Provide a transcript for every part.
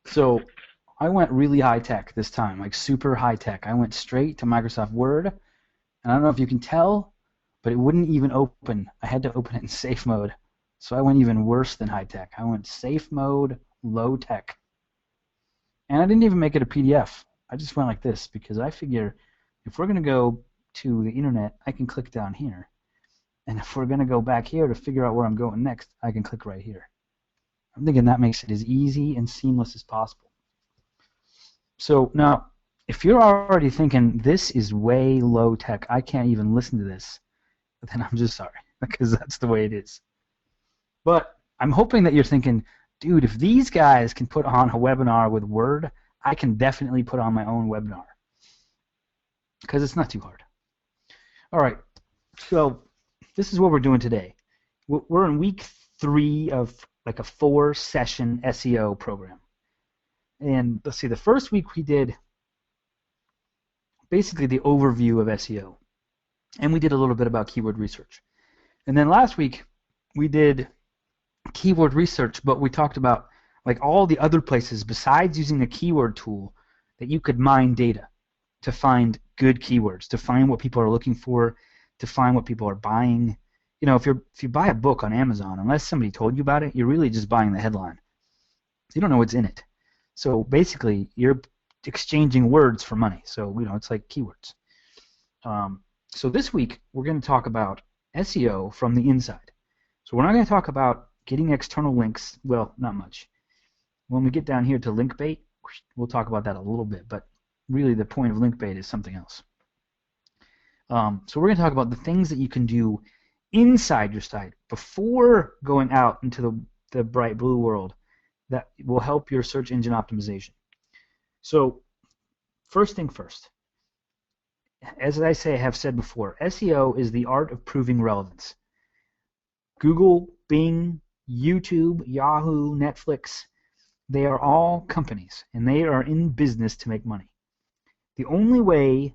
So I went really high tech this time, like super high tech. I went straight to Microsoft Word, and I don't know if you can tell, but it wouldn't even open. I had to open it in safe mode. So I went even worse than high tech. I went safe mode, low tech. And I didn't even make it a PDF. I just went like this because I figure if we're going to go to the internet, I can click down here. And if we're going to go back here to figure out where I'm going next, I can click right here. I'm thinking that makes it as easy and seamless as possible. So now, if you're already thinking this is way low tech, I can't even listen to this, then I'm just sorry, because that's the way it is. But I'm hoping that you're thinking, dude, if these guys can put on a webinar with Word, I can definitely put on my own webinar, because it's not too hard. All right, so this is what we're doing today. We're in week 3 of like a 4-session SEO program. And let's see, the first week we did basically the overview of SEO. And we did a little bit about keyword research. And then last week we did keyword research, but we talked about like all the other places besides using the keyword tool that you could mine data to find good keywords, to find what people are looking for, to find what people are buying. You know, if you buy a book on Amazon, unless somebody told you about it, you're really just buying the headline. You don't know what's in it. So basically, you're exchanging words for money. So it's like keywords. So this week we're going to talk about SEO from the inside. So we're not going to talk about getting external links. Well, not much. When we get down here to link bait, we'll talk about that a little bit. But really, the point of link bait is something else. So we're going to talk about the things that you can do inside your site before going out into the bright blue world that will help your search engine optimization. So first thing first, as I have said before, SEO is the art of proving relevance. Google, Bing, YouTube, Yahoo, Netflix, they are all companies, and they are in business to make money. The only way,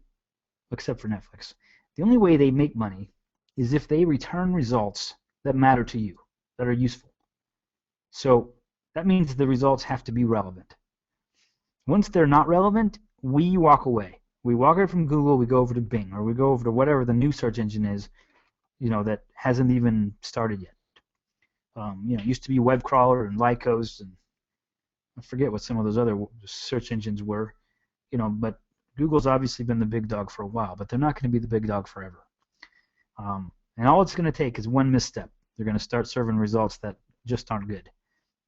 except for Netflix, the only way they make money is if they return results that matter to you, that are useful. So that means the results have to be relevant. Once they're not relevant, we walk away. We walk away from Google, we go over to Bing, or we go over to whatever the new search engine is, that hasn't even started yet. It used to be WebCrawler and Lycos, and I forget what some of those other search engines were, but Google's obviously been the big dog for a while, but they're not going to be the big dog forever. And all it's going to take is one misstep. They're going to start serving results that just aren't good.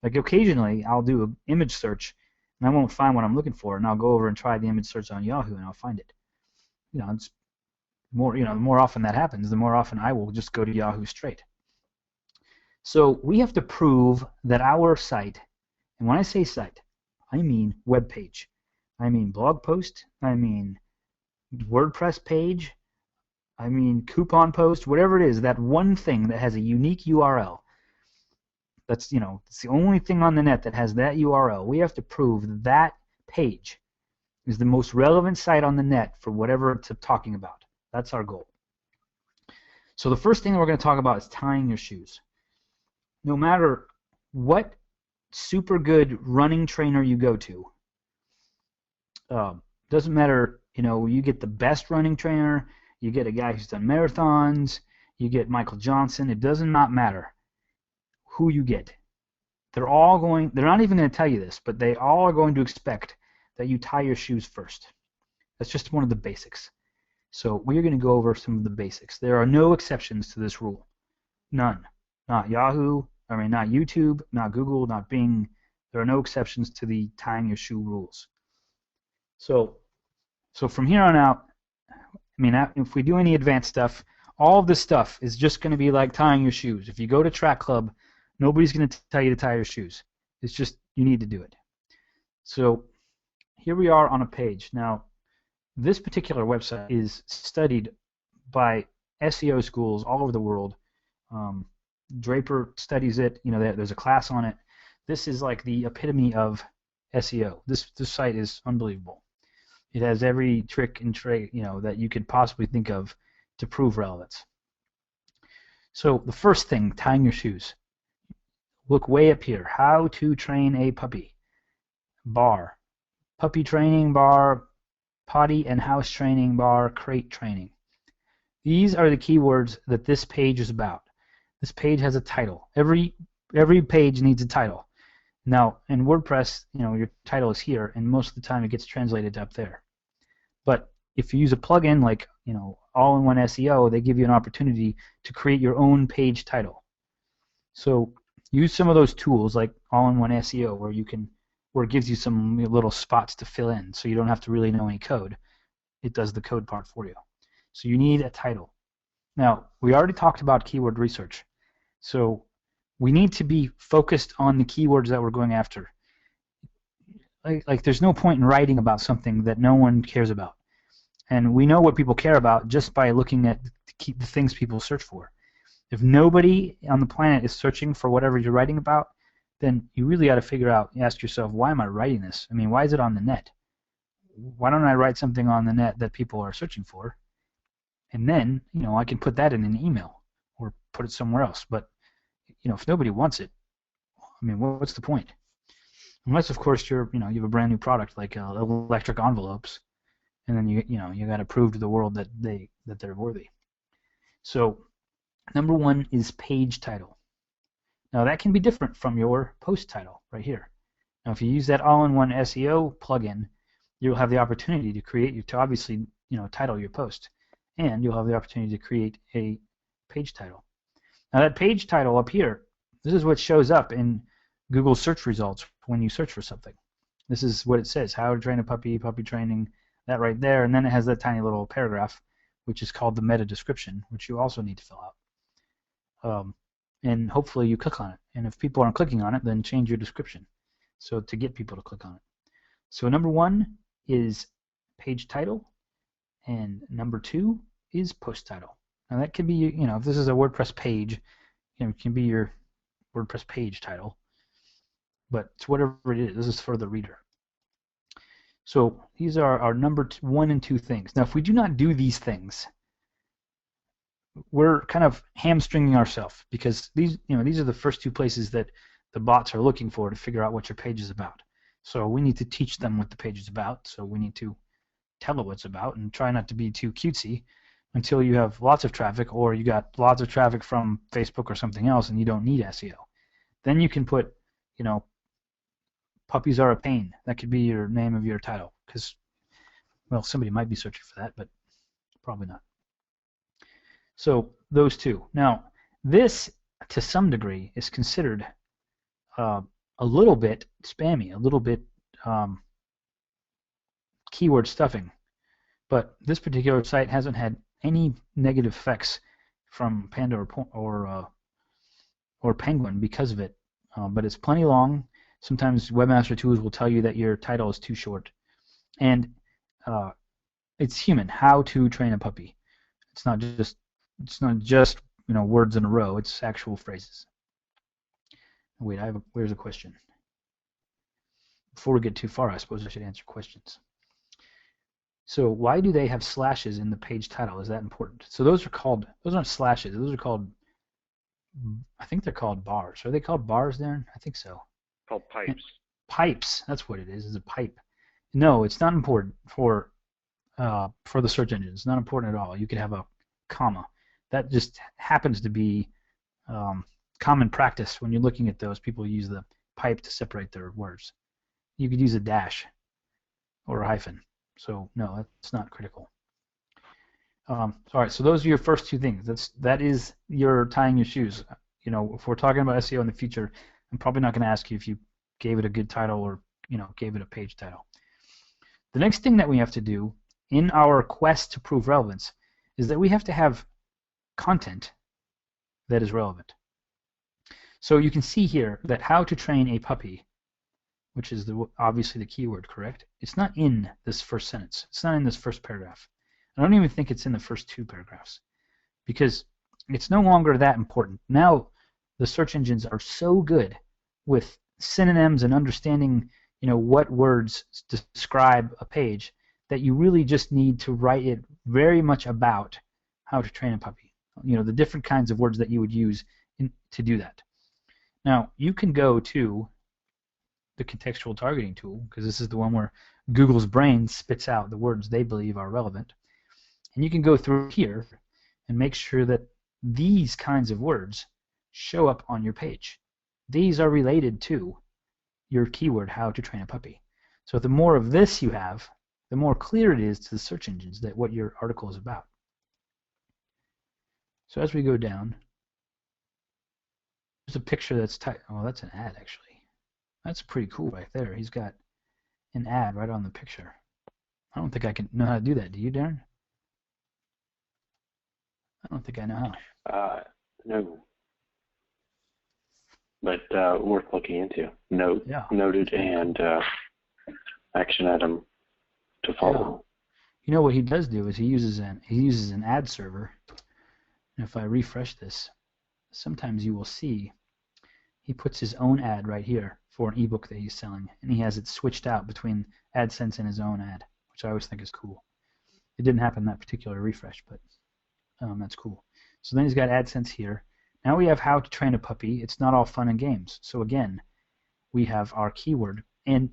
Like occasionally, I'll do an image search, and I won't find what I'm looking for, and I'll go over and try the image search on Yahoo, and I'll find it. It's more, the more often that happens, the more often I will just go to Yahoo straight. So we have to prove that our site, and when I say site, I mean web page, I mean blog post, I mean WordPress page, I mean coupon post, whatever it is, that one thing that has a unique URL. That's, it's the only thing on the net that has that URL. We have to prove that page is the most relevant site on the net for whatever it's talking about. That's our goal. So the first thing we're going to talk about is tying your shoes. No matter what super good running trainer you go to, doesn't matter, you get the best running trainer, you get a guy who's done marathons, you get Michael Johnson, it does not matter who you get. They're not even going to tell you this, but they all are going to expect that you tie your shoes first. That's just one of the basics. So we're going to go over some of the basics. There are no exceptions to this rule. None. Not not YouTube, not Google, not Bing. There are no exceptions to the tying your shoe rules. So from here on out, if we do any advanced stuff, all of this stuff is just going to be like tying your shoes. If you go to Track Club, nobody's going to tell you to tie your shoes. It's just you need to do it. So here we are on a page. Now, this particular website is studied by SEO schools all over the world. Draper studies it. There's a class on it. This is like the epitome of SEO. This site is unbelievable. It has every trick and trait that you could possibly think of to prove relevance. So the first thing, tying your shoes. Look way up here. How to train a puppy. bar, puppy training bar, potty and house training bar, crate training. These are the keywords that this page is about. This page has a title. Every page needs a title. Now, in WordPress, your title is here, and most of the time it gets translated up there. But if you use a plugin like, All-in-One SEO, they give you an opportunity to create your own page title. So use some of those tools like All-in-One SEO, where it gives you some little spots to fill in, so you don't have to really know any code. It does the code part for you. So you need a title. Now, we already talked about keyword research. So we need to be focused on the keywords that we're going after. Like there's no point in writing about something that no one cares about. And we know what people care about just by looking at the things people search for. If nobody on the planet is searching for whatever you're writing about, then you really got to ask yourself, why am I writing this? I mean, why is it on the net? Why don't I write something on the net that people are searching for? And then, I can put that in an email or put it somewhere else. But, if nobody wants it, I mean, what's the point? Unless, of course, you have a brand new product like electric envelopes, and then you got to prove to the world that they're worthy. So, number one is page title. Now that can be different from your post title right here. Now, if you use that All-in-One SEO plugin, you'll have the opportunity to obviously title your post, and you'll have the opportunity to create a page title. Now that page title up here, this is what shows up in Google search results when you search for something. This is what it says: how to train a puppy, puppy training, that right there, and then it has that tiny little paragraph, which is called the meta description, which you also need to fill out. And hopefully you click on it. And if people aren't clicking on it, then change your description so to get people to click on it. So number one is page title, and number two is post title. Now that can be, if this is a WordPress page, it can be your WordPress page title, but it's whatever it is. This is for the reader. So these are our number one and two things. Now, if we do not do these things, we're kind of hamstringing ourselves, because these are the first two places that the bots are looking for to figure out what your page is about. So we need to teach them what the page is about. So we need to tell it what it's about and try not to be too cutesy until you have lots of traffic, or you got lots of traffic from Facebook or something else and you don't need SEO. Then you can put, puppies are a pain. That could be your name of your title, because, well, somebody might be searching for that, but probably not. So those two. Now, this, to some degree, is considered a little bit spammy, a little bit keyword stuffing. But this particular site hasn't had any negative effects from Panda or Penguin because of it. But it's plenty long. Sometimes Webmaster Tools will tell you that your title is too short. And it's human. How to train a puppy. It's not just words in a row. It's actual phrases. Wait, where's a question? Before we get too far, I suppose I should answer questions. So why do they have slashes in the page title? Is that important? So those aren't slashes. Those are called, I think they're called bars. Are they called bars, Darren? I think so. Called pipes. And pipes. That's what it is. It's a pipe. No, it's not important for the search engine. It's not important at all. You could have a comma. That just happens to be common practice when you're looking at those. People use the pipe to separate their words. You could use a dash or a hyphen. So no, that's not critical. All right, so those are your first two things. That is your tying your shoes. If we're talking about SEO in the future, I'm probably not going to ask you if you gave it a good title or gave it a page title. The next thing that we have to do in our quest to prove relevance is that we have to have content that is relevant. So you can see here that how to train a puppy, which is obviously the keyword, correct? It's not in this first sentence. It's not in this first paragraph. I don't even think it's in the first two paragraphs, because it's no longer that important. Now the search engines are so good with synonyms and understanding what words describe a page that you really just need to write it very much about how to train a puppy. The different kinds of words that you would use to do that. Now you can go to the contextual targeting tool, because this is the one where Google's brain spits out the words they believe are relevant. And you can go through here and make sure that these kinds of words show up on your page. These are related to your keyword, how to train a puppy. So the more of this you have, the more clear it is to the search engines that what your article is about. So as we go down, there's a picture that's oh, that's an ad actually. That's pretty cool right there. He's got an ad right on the picture. I don't think I can know how to do that. Do you, Darren? I don't think I know how. No. But worth looking into. Noted and action item to follow. You know what he does do is he uses an ad server. And if I refresh this, sometimes you will see he puts his own ad right here for an ebook that he's selling, and he has it switched out between AdSense and his own ad, which I always think is cool. It didn't happen in that particular refresh, but that's cool. So then he's got AdSense here. Now we have how to train a puppy. It's not all fun and games. So again, we have our keyword, and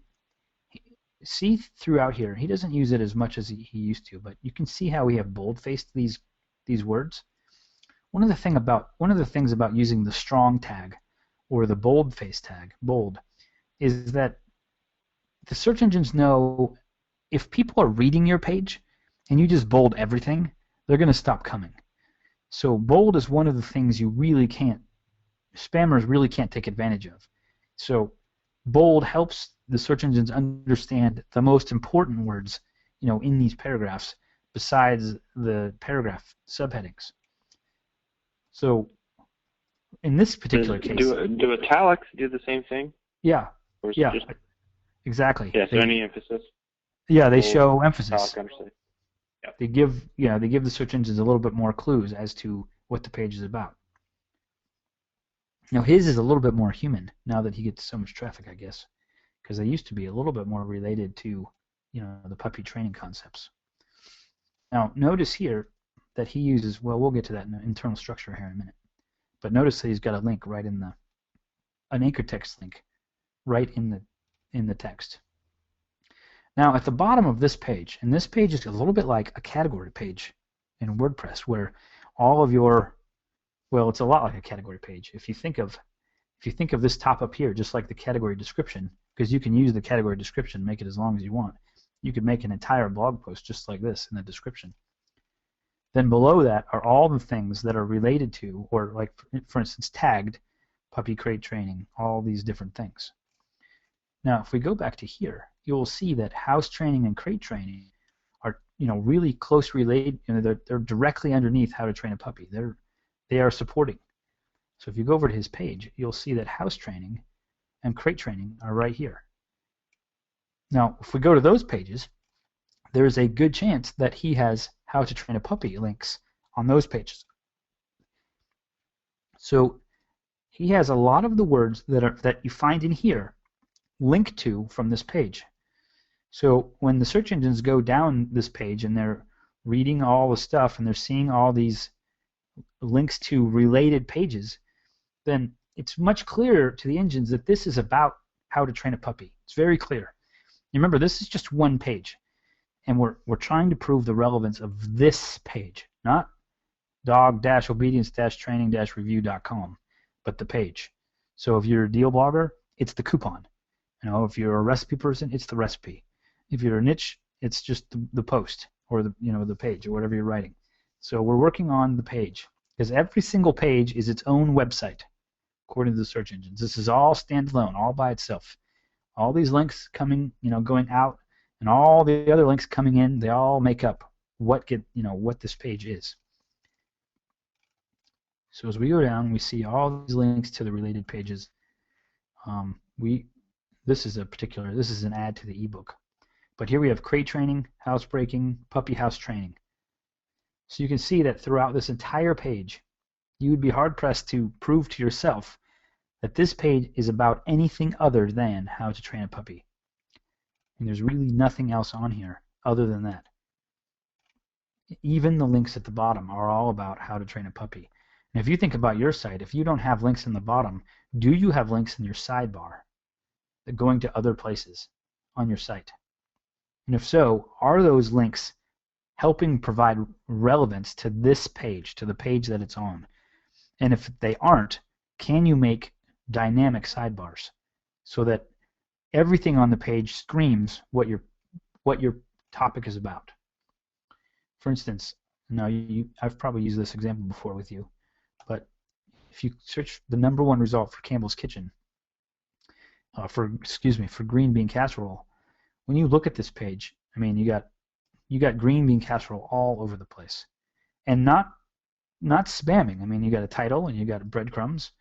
see throughout here, he doesn't use it as much as he used to, but you can see how we have bold-faced these words. One of the things about using the strong tag or the bold-face tag, bold, is that the search engines know if people are reading your page and you just bold everything, they're going to stop coming. So bold is one of the things you really can't, spammers really can't take advantage of. So bold helps the search engines understand the most important words, in these paragraphs besides the paragraph subheadings. So in this particular case, do italics do the same thing? Yeah. Or is yeah. it just, exactly. Yeah. So any emphasis? Yeah, they show emphasis. Yep. They give the search engines a little bit more clues as to what the page is about. Now his is a little bit more human now that he gets so much traffic, I guess, because they used to be a little bit more related to the puppy training concepts. Now notice here that he uses, well, we'll get to that in the internal structure here in a minute, but notice that he's got a link right in an anchor text link right in the text. Now at the bottom of this page, and this page is a little bit like a category page in WordPress, where all of your, well, it's a lot like a category page. If you think of this top up here, just like the category description, because you can use the category description, make it as long as you want. You could make an entire blog post just like this in the description. Then below that are all the things that are related to, or like, for instance, tagged puppy crate training, all these different things. Now, if we go back to here, you will see that house training and crate training are, really close related. They're directly underneath how to train a puppy. They are supporting. So if you go over to his page, you'll see that house training and crate training are right here. Now, if we go to those pages, there's a good chance that he has how to train a puppy links on those pages. So he has a lot of the words that you find in here linked to from this page. So when the search engines go down this page and they're reading all the stuff and they're seeing all these links to related pages, then it's much clearer to the engines that this is about how to train a puppy. It's very clear. Remember, this is just one page, and we're trying to prove the relevance of this page, not dog-obedience-training-review.com, but the page. So if you're a deal blogger, it's the coupon. If you're a recipe person, it's the recipe. If you're a niche, it's just the post or the page or whatever you're writing. So we're working on the page because every single page is its own website according to the search engines. This is all standalone, all by itself. All these links coming, going out, and all the other links coming in, they all make up what this page is. So as we go down, we see all these links to the related pages. This is an ad to the ebook. But here we have crate training, housebreaking, puppy house training. So you can see that throughout this entire page, you would be hard-pressed to prove to yourself that this page is about anything other than how to train a puppy. And there's really nothing else on here other than that. Even the links at the bottom are all about how to train a puppy. And if you think about your site, if you don't have links in the bottom, do you have links in your sidebar? going to other places on your site? And if so, are those links helping provide relevance to this page, to the page that it's on? And if they aren't, can you make dynamic sidebars so that everything on the page screams what your topic is about? For instance, now I've probably used this example before with you, but if you search the #1 result for Campbell's Kitchen, for green bean casserole, when you look at this page, I mean, you got green bean casserole all over the place, and not spamming. I mean, you got a title and you got breadcrumbs,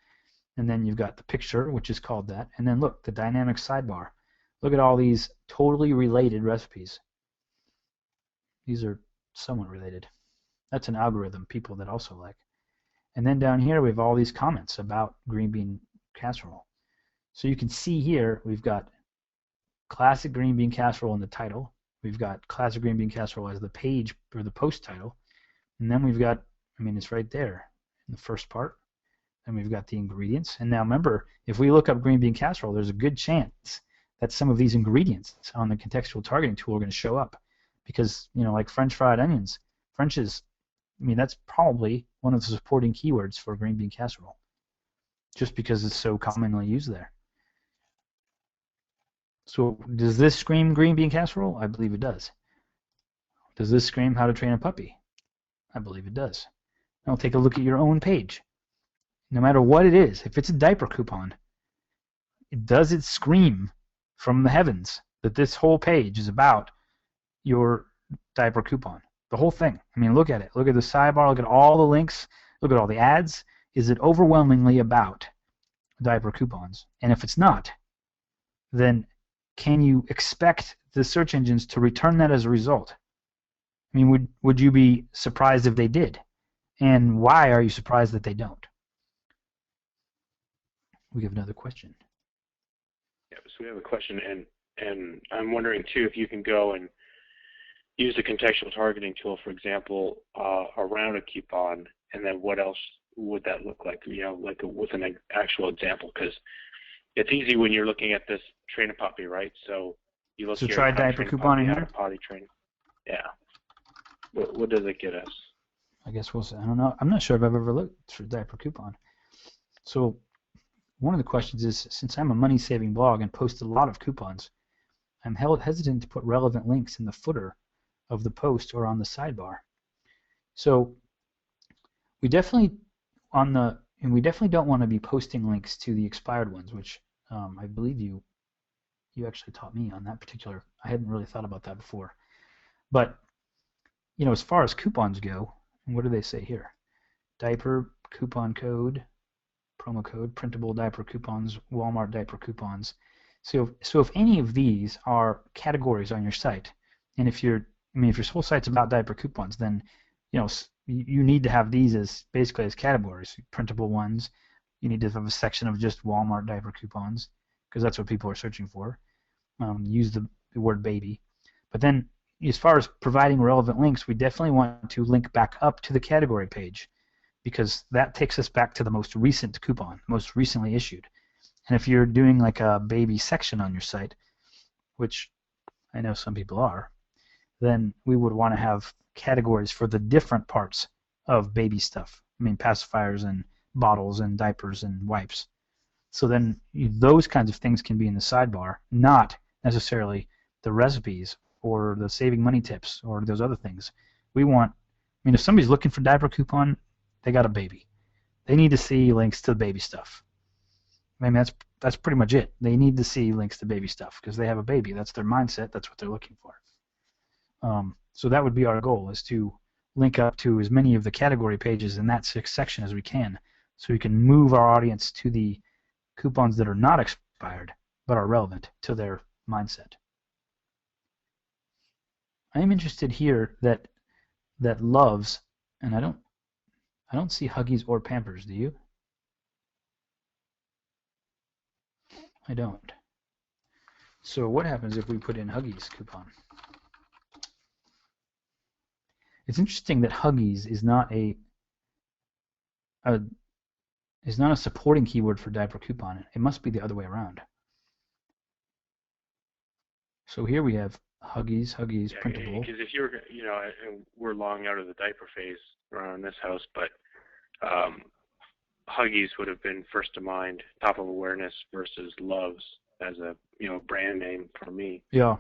and then you've got the picture, which is called that, and then look, the dynamic sidebar. Look at all these totally related recipes. These are somewhat related. That's an algorithm people that also like. And then down here we have all these comments about green bean casserole. So you can see here we've got classic green bean casserole in the title. We've got classic green bean casserole as the page or the post title. And then we've got, I mean, it's right there in the first part. And we've got the ingredients. And now remember, if we look up green bean casserole, there's a good chance that some of these ingredients on the contextual targeting tool are going to show up. Because, you know, like French fried onions, French is, I mean, that's probably one of the supporting keywords for green bean casserole, just because it's so commonly used there. So does this scream green bean casserole? I believe it does. Does this scream how to train a puppy? I believe it does. Now take a look at your own page. No matter what it is, if it's a diaper coupon, does it scream from the heavens that this whole page is about your diaper coupon? The whole thing. I mean, look at it. Look at the sidebar. Look at all the links. Look at all the ads. Is it overwhelmingly about diaper coupons? And if it's not, then can you expect the search engines to return that as a result? I mean, would you be surprised if they did? And why are you surprised that they don't? We have another question. Yeah, so we have a question, and I'm wondering too if you can go and use the contextual targeting tool, for example, around a coupon, and then what else would that look like? You know, like with an actual example, because it's easy when you're looking at this train a puppy, right? So you look so here. Try diaper coupon in here. Potty training. Yeah. What does it get us? I guess we'll see. I don't know. I'm not sure if I've ever looked for diaper coupon. So one of the questions is, since I'm a money-saving blog and post a lot of coupons, I'm hesitant to put relevant links in the footer of the post or on the sidebar. So we definitely don't want to be posting links to the expired ones, which I believe you actually taught me on that particular. I hadn't really thought about that before. But you know, as far as coupons go, what do they say here? Diaper coupon code, promo code, printable diaper coupons, Walmart diaper coupons. So if any of these are categories on your site, and if your whole site's about diaper coupons, then you know you need to have these as basically as categories, printable ones. You need to have a section of just Walmart diaper coupons because that's what people are searching for. Use the word baby. But then as far as providing relevant links, we definitely want to link back up to the category page because that takes us back to the most recent coupon, most recently issued. And if you're doing like a baby section on your site, which I know some people are, then we would want to have categories for the different parts of baby stuff. I mean, pacifiers and bottles and diapers and wipes. So then those kinds of things can be in the sidebar, not necessarily the recipes or the saving money tips or those other things. We want, I mean, if somebody's looking for diaper coupon, they got a baby. They need to see links to the baby stuff. I mean, that's pretty much it. They need to see links to baby stuff because they have a baby. That's their mindset. That's what they're looking for. So that would be our goal, is to link up to as many of the category pages in that section as we can, so we can move our audience to the coupons that are not expired but are relevant to their mindset. I am interested here that loves, and I don't see Huggies or Pampers. Do you? I don't. So what happens if we put in Huggies coupon? It's interesting that Huggies is not a supporting keyword for diaper coupon. It must be the other way around. So here we have Huggies Yeah, printable. because if you're, and we're long out of the diaper phase around this house, but Huggies would have been first to mind, top of awareness versus Loves as a brand name for me. Yeah.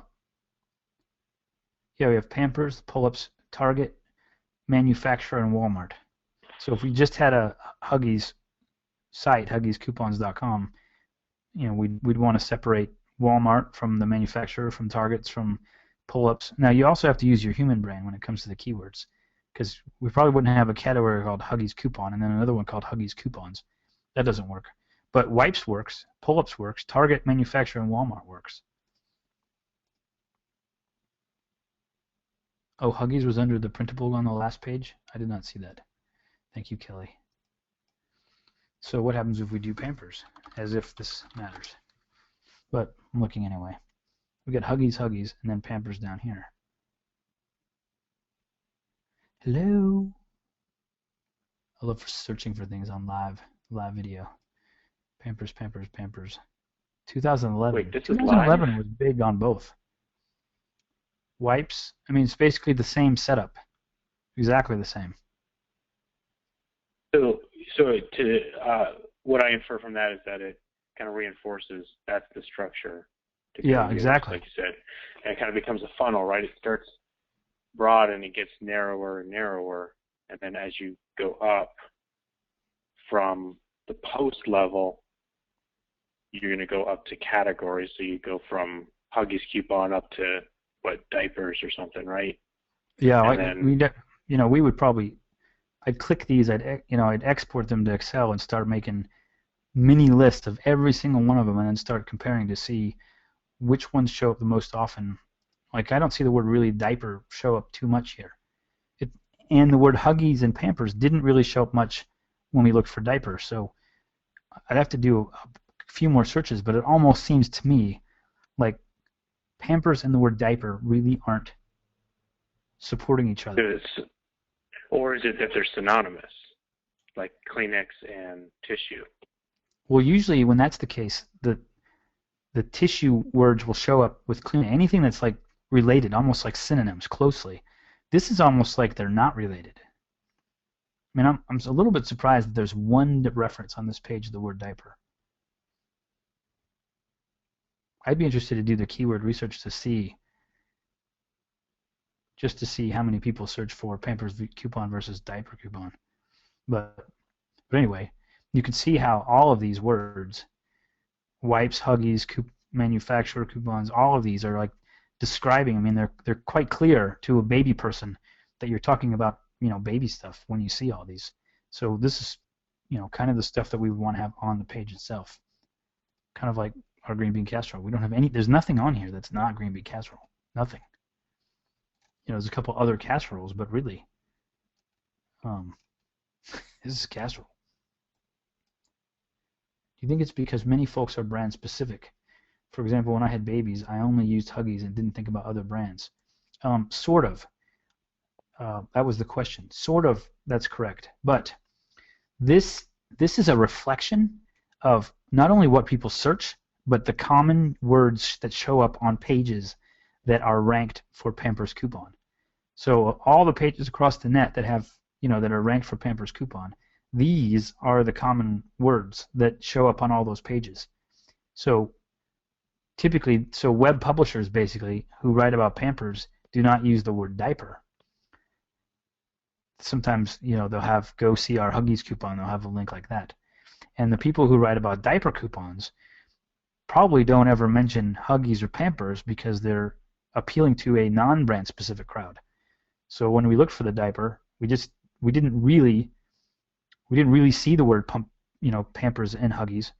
Yeah, we have Pampers, Pull-Ups, Target, manufacturer, and Walmart. So if we just had a Huggies site, huggiescoupons.com, we'd want to separate Walmart from the manufacturer, from Targets, from Pull-Ups. Now you also have to use your human brain when it comes to the keywords, because we probably wouldn't have a category called Huggies Coupon and then another one called Huggies Coupons. That doesn't work. But Wipes works, Pull-Ups works, Target, manufacturer, and Walmart works. Oh, Huggies was under the printable on the last page? I did not see that. Thank you, Kelly. So what happens if we do Pampers? As if this matters. But I'm looking anyway. We got Huggies, and then Pampers down here. Hello? I love searching for things on live video. Pampers. 2011. Wait, this is 2011 live? was big on both. Wipes, I mean, it's basically the same setup. Exactly the same. So what I infer from that is that it kind of reinforces that's the structure. Yeah, exactly. Like you said, and it kind of becomes a funnel, right? It starts broad and it gets narrower and narrower, and then as you go up from the post level, you're going to go up to categories. So you go from Huggies Coupon up to diapers or something, right? Yeah, we would probably. I'd click these. I'd export them to Excel and start making mini lists of every single one of them, and then start comparing to see which ones show up the most often. Like I don't see the word really diaper show up too much here. And the word Huggies and Pampers didn't really show up much when we looked for diapers. So I'd have to do a few more searches, but it almost seems to me like Pampers and the word diaper really aren't supporting each other. Or is it that they're synonymous, like Kleenex and tissue? Well, usually when that's the case, the tissue words will show up with Kleenex. Anything that's like related, almost like synonyms, closely. This is almost like they're not related. I mean, I'm a little bit surprised that there's one reference on this page of the word diaper. I'd be interested to do the keyword research to see how many people search for Pampers coupon versus diaper coupon. But anyway, you can see how all of these words, Wipes, Huggies, manufacturer coupons, all of these are like describing. I mean, they're quite clear to a baby person that you're talking about, baby stuff when you see all these. So this is, kind of the stuff that we would want to have on the page itself. Kind of like our green bean casserole. We don't have any. There's nothing on here that's not green bean casserole. Nothing. There's a couple other casseroles, but really, this is casserole. Do you think it's because many folks are brand specific? For example, when I had babies, I only used Huggies and didn't think about other brands. Sort of. That was the question. Sort of, that's correct. But this is a reflection of not only what people search, but the common words that show up on pages that are ranked for Pampers Coupon. So all the pages across the net that have, that are ranked for Pampers Coupon, these are the common words that show up on all those pages. So typically, web publishers basically who write about Pampers do not use the word diaper. Sometimes, they'll have go see our Huggies coupon, they'll have a link like that. And the people who write about diaper coupons probably don't ever mention Huggies or Pampers because they're appealing to a non-brand specific crowd. So when we looked for the diaper, we didn't really see the word Pampers and Huggies.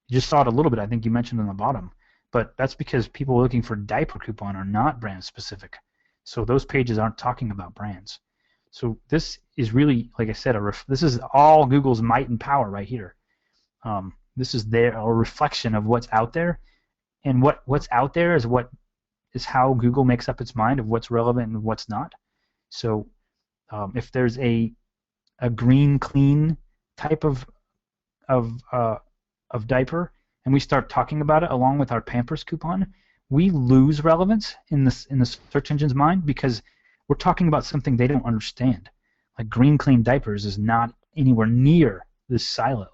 You just saw it a little bit. I think you mentioned on the bottom, but that's because people looking for diaper coupon are not brand specific. So those pages aren't talking about brands. So this is really, like I said, this is all Google's might and power right here. This is a reflection of what's out there, and what's out there is how Google makes up its mind of what's relevant and what's not. So if there's a green clean type of diaper and we start talking about it along with our Pampers coupon, we lose relevance in the search engine's mind because we're talking about something they don't understand. Like green clean diapers is not anywhere near this silo.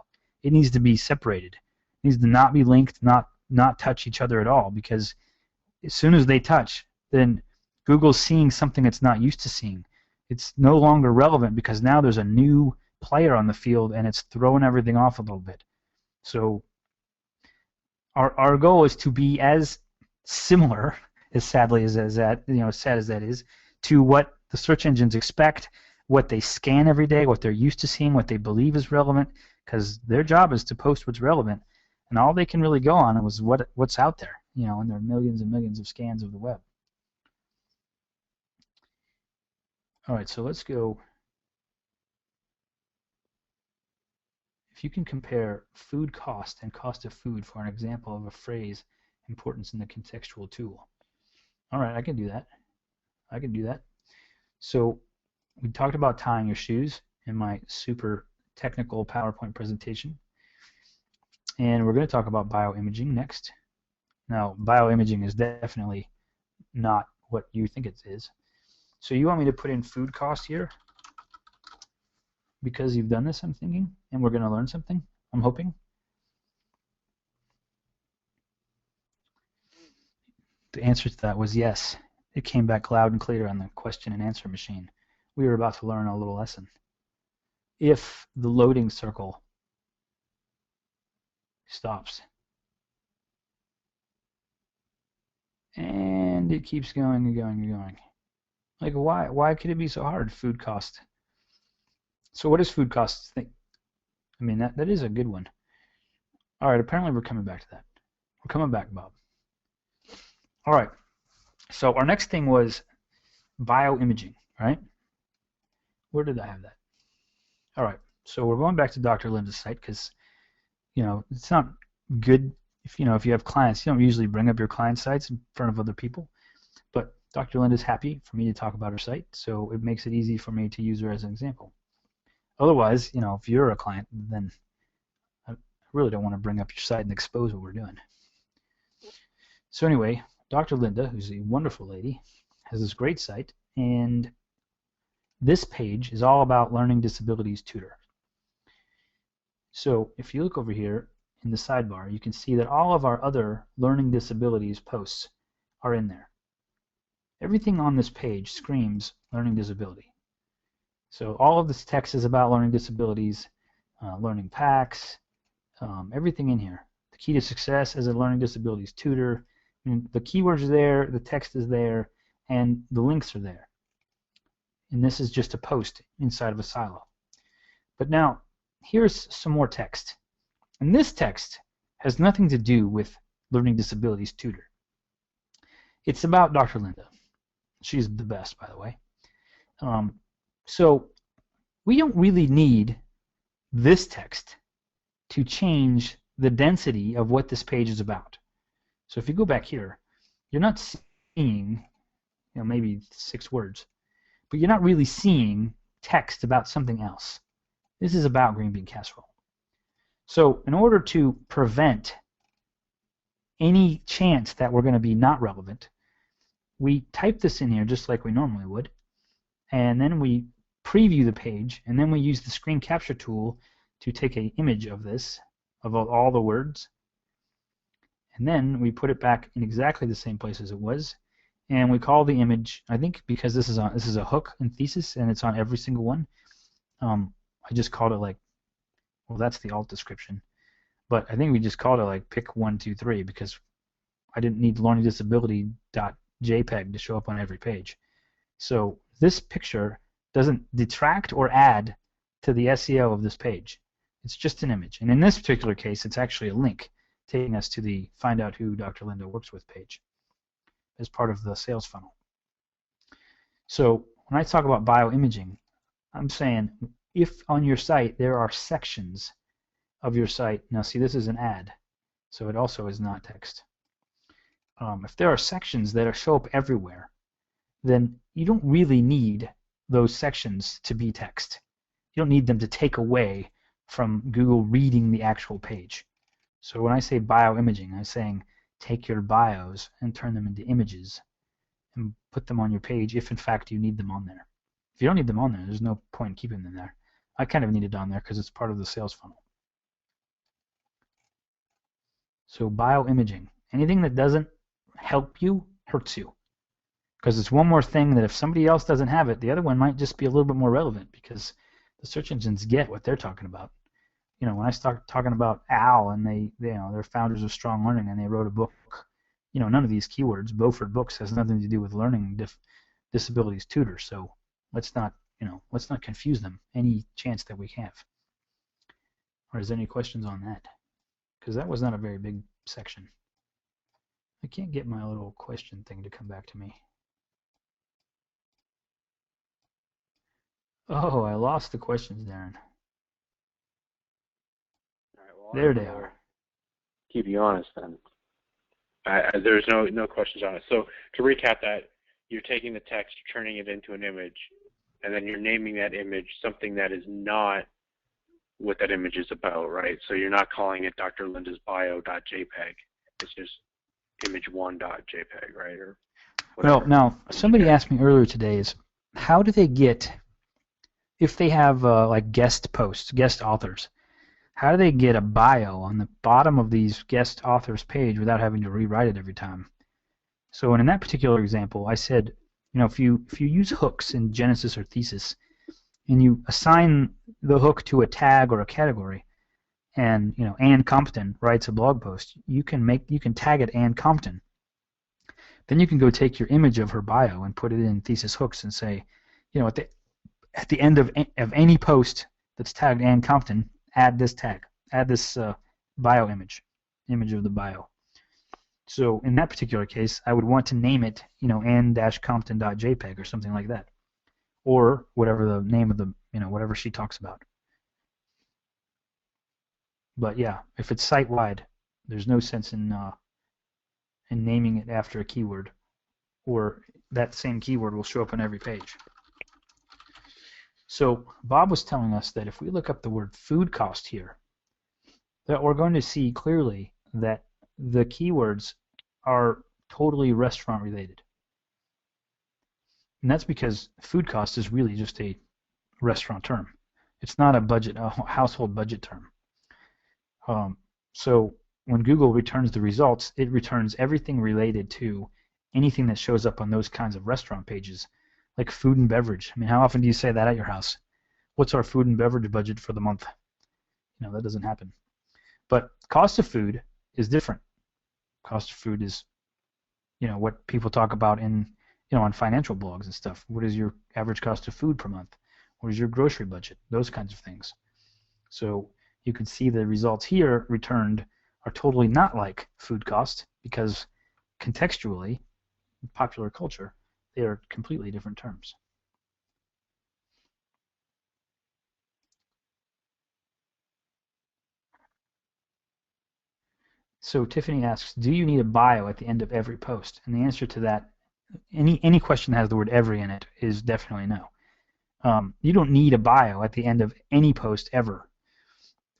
It needs to be separated. It needs to not be linked, not touch each other at all, because as soon as they touch, then Google's seeing something it's not used to seeing. It's no longer relevant because now there's a new player on the field and it's throwing everything off a little bit. So our goal is to be as similar, as sadly as that, as sad as that is, to what the search engines expect, what they scan every day, what they're used to seeing, what they believe is relevant, because their job is to post what's relevant, and all they can really go on is what's out there, and there are millions and millions of scans of the web. All right, so let's go. If you can compare food cost and cost of food for an example of a phrase importance in the contextual tool. All right, I can do that. I can do that. So we talked about tying your shoes in my super technical PowerPoint presentation. And we're going to talk about bioimaging next. Now, bioimaging is definitely not what you think it is. So you want me to put in food cost here? Because you've done this, I'm thinking, and we're going to learn something, I'm hoping. The answer to that was yes. It came back loud and clear on the question and answer machine. We were about to learn a little lesson. If the loading circle stops and it keeps going and going and going, like why could it be so hard? Food cost. So what does food cost think? I mean, that is a good one. All right, apparently we're coming back to that. We're coming back, Bob. All right, so our next thing was bioimaging, right? Where did I have that? All right, so we're going back to Dr. Linda's site because, it's not good if you have clients. You don't usually bring up your client sites in front of other people, but Dr. Linda's happy for me to talk about her site, so it makes it easy for me to use her as an example. Otherwise, if you're a client, then I really don't want to bring up your site and expose what we're doing. So anyway, Dr. Linda, who's a wonderful lady, has this great site, and this page is all about Learning Disabilities Tutor. So if you look over here in the sidebar, you can see that all of our other learning disabilities posts are in there. Everything on this page screams learning disability. So all of this text is about learning disabilities, learning packs, everything in here. The key to success as a learning disabilities tutor. The keywords are there, the text is there, and the links are there. And this is just a post inside of a silo. But now, here's some more text. And this text has nothing to do with Learning Disabilities Tutor. It's about Dr. Linda. She's the best, by the way. So we don't really need this text to change the density of what this page is about. So if you go back here, you're not seeing, maybe 6 words, but you're not really seeing text about something else. This is about green bean casserole. So in order to prevent any chance that we're going to be not relevant, we type this in here just like we normally would, and then we preview the page, and then we use the screen capture tool to take an image of this, of all the words, and then we put it back in exactly the same place as it was, and we call the image, I think because this is a hook and thesis and it's on every single one, I just called it that's the alt description, but I think we just called it pick 1, 2, 3 because I didn't need learning disability.jpg to show up on every page. So this picture doesn't detract or add to the SEO of this page. It's just an image, and in this particular case it's actually a link taking us to the Find Out Who Dr. Linda Works With page as part of the sales funnel. So when I talk about bioimaging, I'm saying if on your site there are sections of your site, now see this is an ad, so it also is not text. If there are sections that show up everywhere, then you don't really need those sections to be text. You don't need them to take away from Google reading the actual page. So when I say bioimaging, I'm saying take your bios and turn them into images and put them on your page if in fact you need them on there. If you don't need them on there, there's no point in keeping them there. I kind of need it on there because it's part of the sales funnel. So bioimaging, anything that doesn't help you hurts you, because it's one more thing that if somebody else doesn't have it, the other one might just be a little bit more relevant because the search engines get what they're talking about. You know, when I start talking about Al and they're founders of Strong Learning and they wrote a book, you know, none of these keywords, Beaufort Books, has nothing to do with learning disabilities tutor. So let's not confuse them any chance that we have. Or is there any questions on that? Because that was not a very big section. I can't get my little question thing to come back to me. Oh, I lost the questions, Darren. All right, well, there they are. Keep you honest then. There's no questions on it. So to recap that, you're taking the text, you're turning it into an image, and then you're naming that image something that is not what that image is about, right? So you're not calling it Dr. Linda's bio.jpg. It's just image1.jpg, right? Or whatever. Well, now somebody asked me earlier today is how do they get, if they have like guest posts, guest authors, how do they get a bio on the bottom of these guest authors page without having to rewrite it every time? So in that particular example, I said, you know, if you use hooks in Genesis or Thesis, and you assign the hook to a tag or a category, and you know Ann Compton writes a blog post, you can tag it Ann Compton. Then you can go take your image of her bio and put it in Thesis hooks and say, you know, at the end of any post that's tagged Ann Compton, add this tag, add this bio image of the bio. So in that particular case, I would want to name it, you know, Ann-Compton.jpg or something like that, or whatever the name of the, you know, whatever she talks about. But yeah, if it's site-wide, there's no sense in naming it after a keyword, or that same keyword will show up on every page. So Bob was telling us that if we look up the word food cost here, that we're going to see clearly that the keywords are totally restaurant related. And that's because food cost is really just a restaurant term. It's not a household budget term. So when Google returns the results, it returns everything related to anything that shows up on those kinds of restaurant pages, like food and beverage. I mean, how often do you say that at your house? What's our food and beverage budget for the month? You know, that doesn't happen. But cost of food is different. Cost of food is, you know, what people talk about in, you know, on financial blogs and stuff. What is your average cost of food per month? What is your grocery budget? Those kinds of things. So you can see the results here returned are totally not like food cost because contextually, in popular culture, they are completely different terms. So Tiffany asks, do you need a bio at the end of every post? And the answer to that, any question that has the word every in it is definitely no. You don't need a bio at the end of any post ever.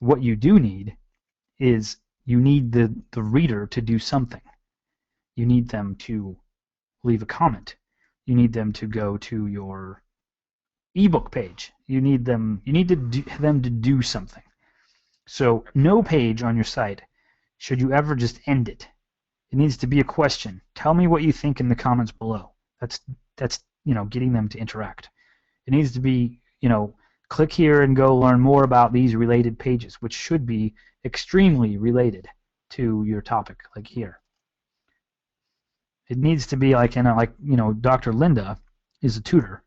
What you do need is you need the reader to do something. You need them to leave a comment. You need them to go to your ebook page. You need them to do something. So no page on your site should you ever just end it. It needs to be a question. Tell me what you think in the comments below. That's you know, getting them to interact. It needs to be, you know, click here and go learn more about these related pages, which should be extremely related to your topic, like here. It needs to be like, you know, Dr. Linda is a tutor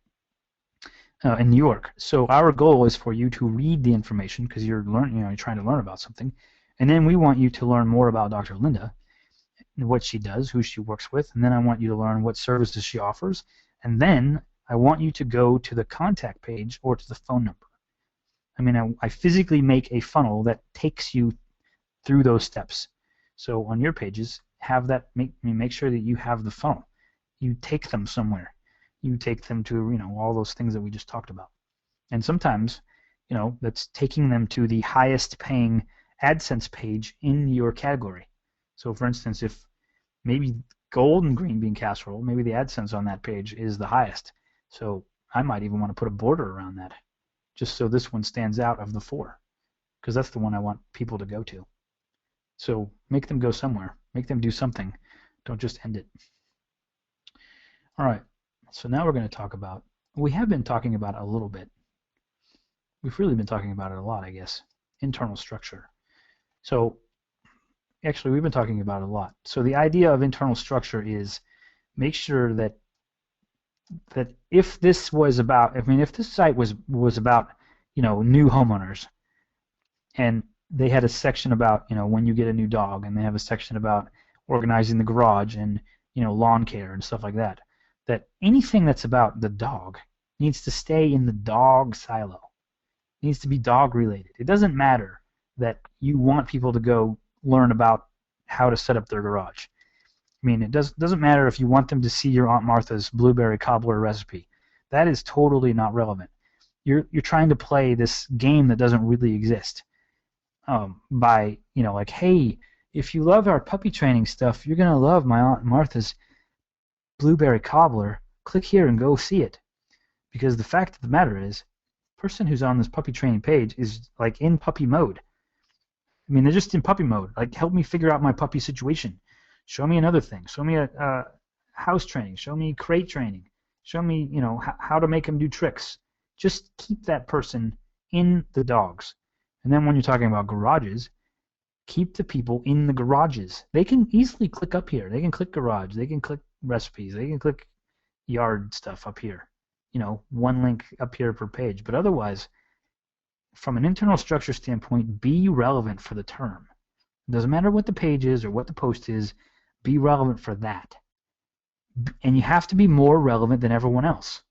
in New York. So our goal is for you to read the information because you're you're trying to learn about something, and then we want you to learn more about Dr. Linda, what she does, who she works with, and then I want you to learn what services she offers, and then I want you to go to the contact page or to the phone number. I mean, I physically make a funnel that takes you through those steps. So on your pages, have that make sure that you have the funnel. You take them somewhere. You take them to, you know, all those things that we just talked about. And sometimes, you know, that's taking them to the highest paying AdSense page in your category. So for instance, maybe golden green bean casserole, maybe the AdSense on that page is the highest. So I might even want to put a border around that, just so this one stands out of the 4, because that's the one I want people to go to. So make them go somewhere. Make them do something. Don't just end it. All right. So now we're going to talk about, we have been talking about it a little bit. We've really been talking about it a lot, I guess. Internal structure. So actually, we've been talking about it a lot. So the idea of internal structure is make sure that if this was about, if this site was about, new homeowners, and they had a section about, when you get a new dog, and they have a section about organizing the garage and, lawn care and stuff like that, that anything that's about the dog needs to stay in the dog silo. It needs to be dog related. It doesn't matter that you want people to go learn about how to set up their garage. It doesn't matter if you want them to see your Aunt Martha's blueberry cobbler recipe. That is totally not relevant. You're trying to play this game that doesn't really exist. By like, hey, if you love our puppy training stuff, you're gonna love my Aunt Martha's blueberry cobbler. Click here and go see it. Because the fact of the matter is, the person who's on this puppy training page is like in puppy mode. They're just in puppy mode. Like, help me figure out my puppy situation. Show me another thing. Show me a house training. Show me crate training. Show me, how to make them do tricks. Just keep that person in the dogs. And then when you're talking about garages, keep the people in the garages. They can easily click up here. They can click garage. They can click recipes. They can click yard stuff up here. One link up here per page. But otherwise, from an internal structure standpoint, be relevant for the term. It doesn't matter what the page is or what the post is. Be relevant for that. And you have to be more relevant than everyone else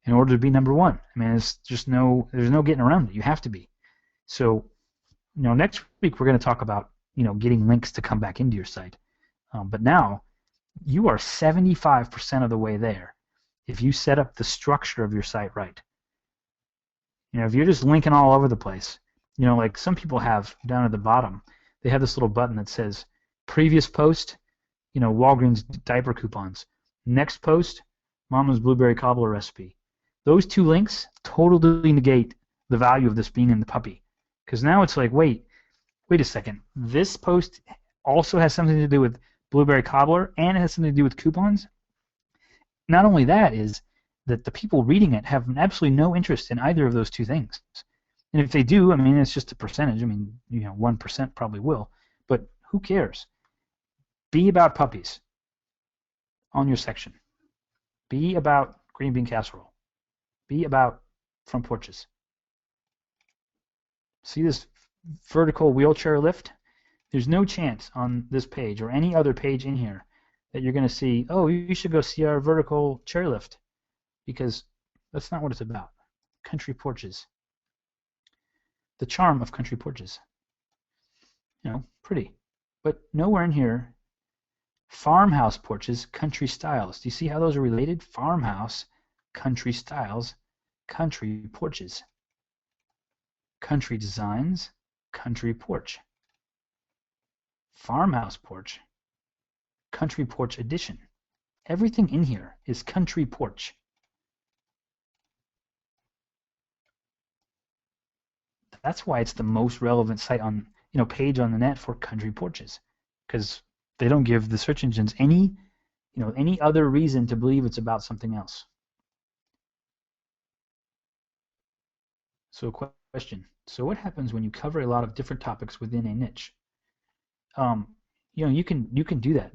in order to be number one. It's just there's no getting around it. You have to be. So, next week we're going to talk about, getting links to come back into your site. But now you are 75% of the way there if you set up the structure of your site right. If you're just linking all over the place, like some people have down at the bottom, they have this little button that says previous post, Walgreens diaper coupons. Next post, Mama's blueberry cobbler recipe. Those 2 links totally negate the value of this being in the puppy. Because now it's like, wait a second. This post also has something to do with blueberry cobbler and it has something to do with coupons. Not only that is that the people reading it have absolutely no interest in either of those 2 things. And if they do, it's just a percentage. 1% probably will. But who cares? Be about puppies on your section. Be about green bean casserole. Be about front porches. See this vertical wheelchair lift? There's no chance on this page or any other page in here that you're going to see, oh, you should go see our vertical chairlift, because that's not what it's about. Country porches. The charm of country porches. Pretty. But nowhere in here, farmhouse porches, country styles. Do you see how those are related? Farmhouse, country styles, country porches. Country designs, country porch. Farmhouse porch, country porch edition. Everything in here is country porch. That's why it's the most relevant site on, page on the net for country porches, because they don't give the search engines any other reason to believe it's about something else. So question. So what happens when you cover a lot of different topics within a niche? You can do that.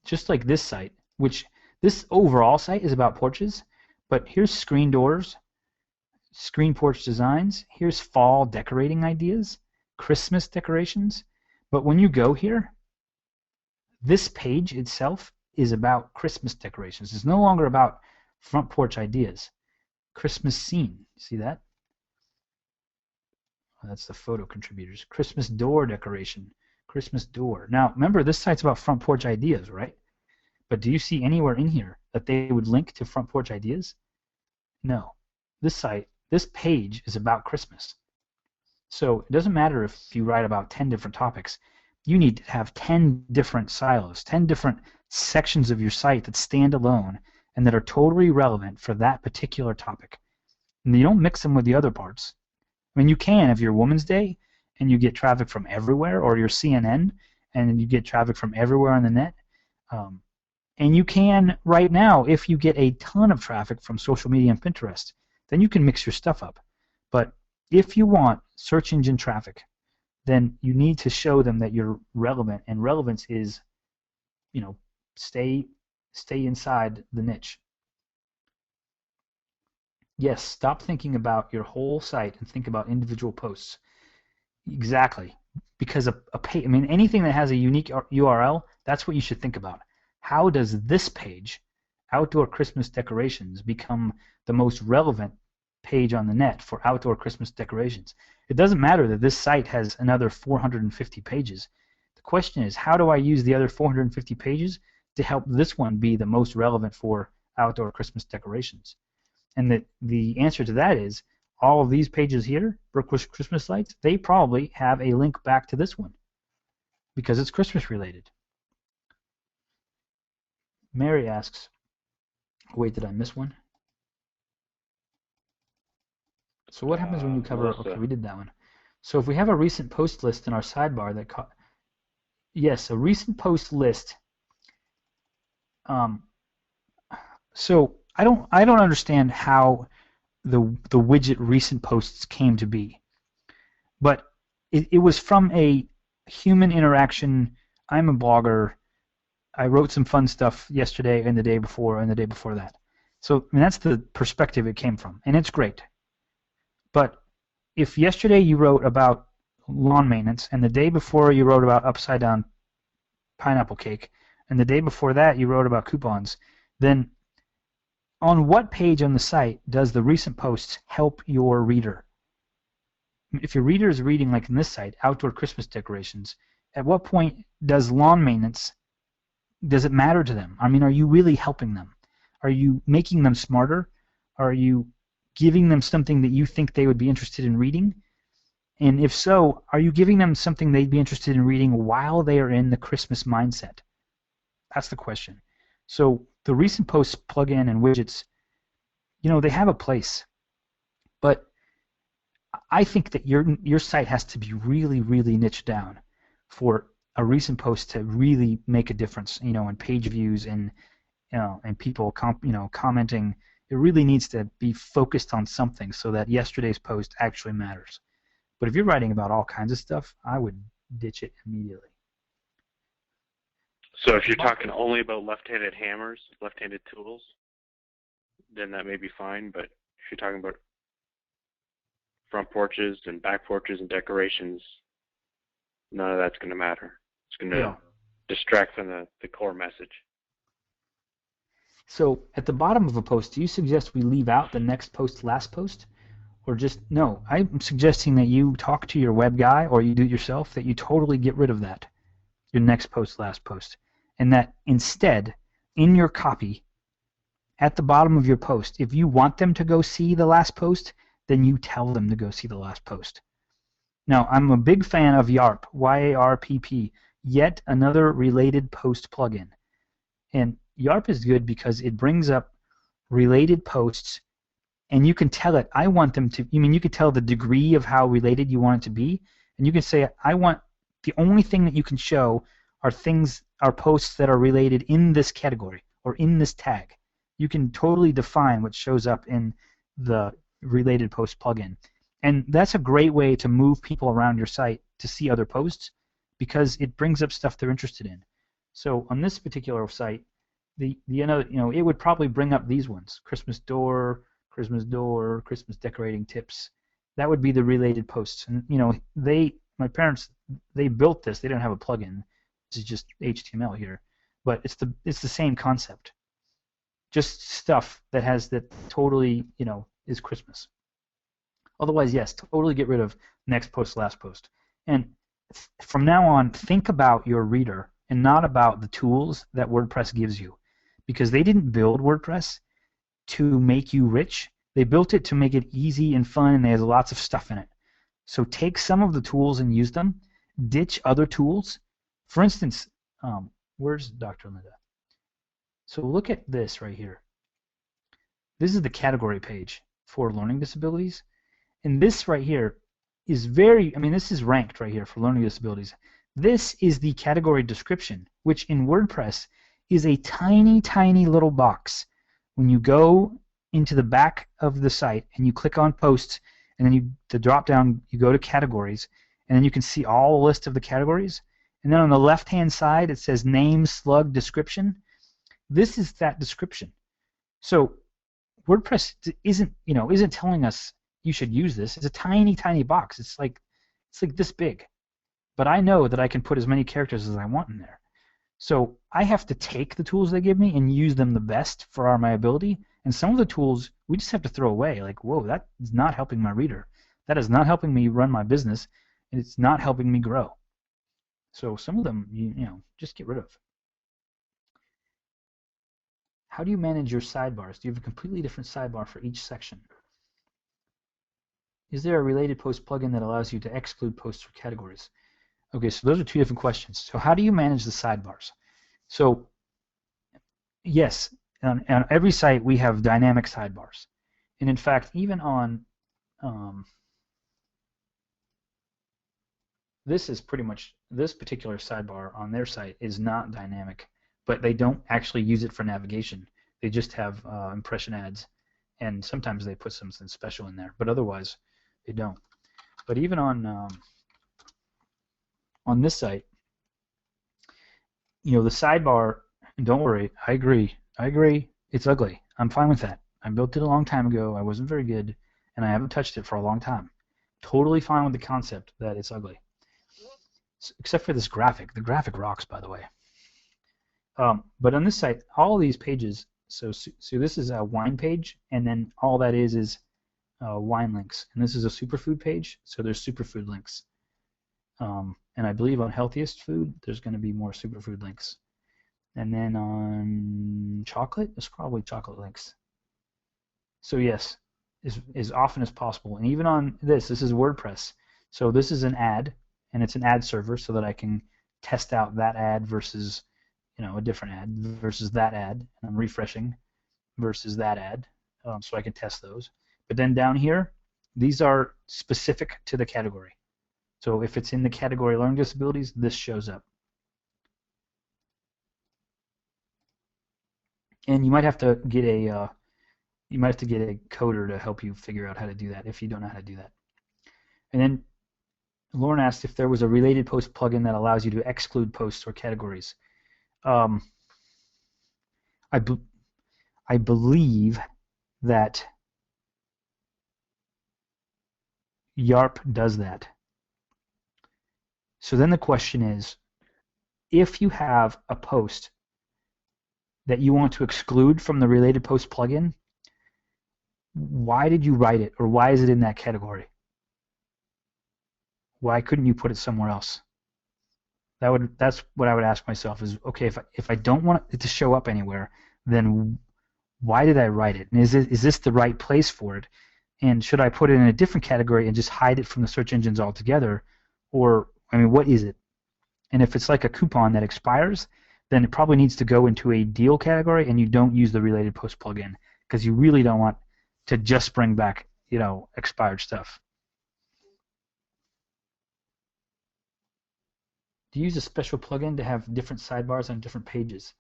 Just like this site, which this overall site is about porches, but here's screen doors, screen porch designs, here's fall decorating ideas, Christmas decorations. But when you go here, this page itself is about Christmas decorations. It's no longer about front porch ideas. Christmas scene, see that? That's the photo contributors. Christmas door decoration. Christmas door. Now, remember, this site's about front porch ideas, right? But do you see anywhere in here that they would link to front porch ideas? No. This page is about Christmas. So it doesn't matter if you write about 10 different topics. you need to have 10 different silos, 10 different sections of your site that stand alone and that are totally relevant for that particular topic. And you don't mix them with the other parts. I mean, you can if you're Women's Day and you get traffic from everywhere, or you're CNN and you get traffic from everywhere on the net. And you can right now if you get a ton of traffic from social media and Pinterest, then you can mix your stuff up. But if you want search engine traffic, then you need to show them that you're relevant, and relevance is, stay inside the niche. Yes, stop thinking about your whole site and think about individual posts. Exactly, because anything that has a unique URL, that's what you should think about. How does this page, outdoor Christmas decorations, become the most relevant page on the net for outdoor Christmas decorations? It doesn't matter that this site has another 450 pages. The question is, how do I use the other 450 pages to help this one be the most relevant for outdoor Christmas decorations? And the answer to that is, all of these pages here, Brookbush Christmas lights, they probably have a link back to this one because it's Christmas related. Mary asks, wait, did I miss one? So what happens when you cover, okay, we did that one. So if we have a recent post list in our sidebar that, yes, a recent post list. So I don't understand how the widget recent posts came to be, but it was from a human interaction. I'm a blogger. I wrote some fun stuff yesterday and the day before and the day before that. So that's the perspective it came from, and it's great. But if yesterday you wrote about lawn maintenance and the day before you wrote about upside down pineapple cake and the day before that you wrote about coupons, then on what page on the site does the recent posts help your reader? If your reader is reading, like in this site, outdoor Christmas decorations, at what point does lawn maintenance, does it matter to them? I mean, are you really helping them? Are you making them smarter? Are you giving them something that you think they would be interested in reading? And if so, are you giving them something they'd be interested in reading while they are in the Christmas mindset? That's the question. So the recent posts plugin and widgets, they have a place. But I think that your site has to be really, really niched down for a recent post to really make a difference, in page views and people commenting. It really needs to be focused on something so that yesterday's post actually matters. But if you're writing about all kinds of stuff, I would ditch it immediately. So if you're talking only about left-handed hammers, left-handed tools, then that may be fine. But if you're talking about front porches and back porches and decorations, none of that's going to matter. It's going to distract from the core message. So at the bottom of a post, do you suggest we leave out the next post, last post? Or just, no, I'm suggesting that you talk to your web guy or you do it yourself, that you totally get rid of that, your next post, last post. And that instead, in your copy, at the bottom of your post, if you want them to go see the last post, then you tell them to go see the last post. Now, I'm a big fan of YARP, Y-A-R-P-P, yet another related post plugin. And YARP is good because it brings up related posts, and you can tell it, I want them to, you can tell the degree of how related you want it to be, and you can say, I want, the only thing that you can show are posts that are related in this category or in this tag. You can totally define what shows up in the related post plugin. And that's a great way to move people around your site to see other posts because it brings up stuff they're interested in. So on this particular site, it would probably bring up these ones: Christmas door, Christmas decorating tips. That would be the related posts. And my parents, they built this. They don't have a plugin. This is just HTML here, but it's the same concept. Just stuff that totally is Christmas. Otherwise, yes, totally get rid of next post, last post. And from now on, think about your reader and not about the tools that WordPress gives you, because they didn't build WordPress to make you rich. They built it to make it easy and fun, and there's lots of stuff in it. So take some of the tools and use them. Ditch other tools For instance, where's Dr. Linda? So look at this right here. This is the category page for learning disabilities. And this right here is this is ranked right here for learning disabilities. This is the category description, which in WordPress is a tiny, tiny little box. When you go into the back of the site and you click on posts, and then the drop down, you go to categories, and then you can see all the list of the categories. And then on the left-hand side, it says name, slug, description. This is that description. So WordPress isn't telling us you should use this. It's a tiny, tiny box. It's like this big. But I know that I can put as many characters as I want in there. So I have to take the tools they give me and use them the best for my ability. And some of the tools we just have to throw away. Like, whoa, that is not helping my reader. That is not helping me run my business, and it's not helping me grow. So some of them, just get rid of. How do you manage your sidebars? Do you have a completely different sidebar for each section? Is there a related post plugin that allows you to exclude posts or categories? Okay, so those are two different questions. So how do you manage the sidebars? So yes, on every site we have dynamic sidebars. And in fact, even on this particular sidebar on their site is not dynamic, but they don't actually use it for navigation. They just have impression ads, and sometimes they put something special in there, but otherwise they don't. But even on this site, the sidebar, and don't worry, I agree, it's ugly. I'm fine with that. I built it a long time ago. I wasn't very good, and I haven't touched it for a long time. Totally fine with the concept that it's ugly. Except for this graphic. The graphic rocks, by the way. But on this site, all these pages, so this is a wine page, and then all that is wine links. And this is a superfood page, so there's superfood links. And I believe on healthiest food, there's going to be more superfood links. And then on chocolate, there's probably chocolate links. So yes, as often as possible. And even on this is WordPress. So this is an ad, and it's an ad server so that I can test out that ad versus a different ad versus that ad, and I'm refreshing versus that ad, so I can test those. But then down here, these are specific to the category. So if it's in the category learning disabilities, this shows up. And you might have to get a coder to help you figure out how to do that if you don't know how to do that. And then Lauren asked if there was a related post plugin that allows you to exclude posts or categories. I believe that YARP does that. So then the question is, if you have a post that you want to exclude from the related post plugin, why did you write it, or why is it in that category? Why couldn't you put it somewhere else? That's what I would ask myself is, okay, if I don't want it to show up anywhere, then why did I write it? And is this the right place for it? And should I put it in a different category and just hide it from the search engines altogether? Or, what is it? And if it's like a coupon that expires, then it probably needs to go into a deal category, and you don't use the related post plugin because you really don't want to just bring back, expired stuff. Do you use a special plugin to have different sidebars on different pages?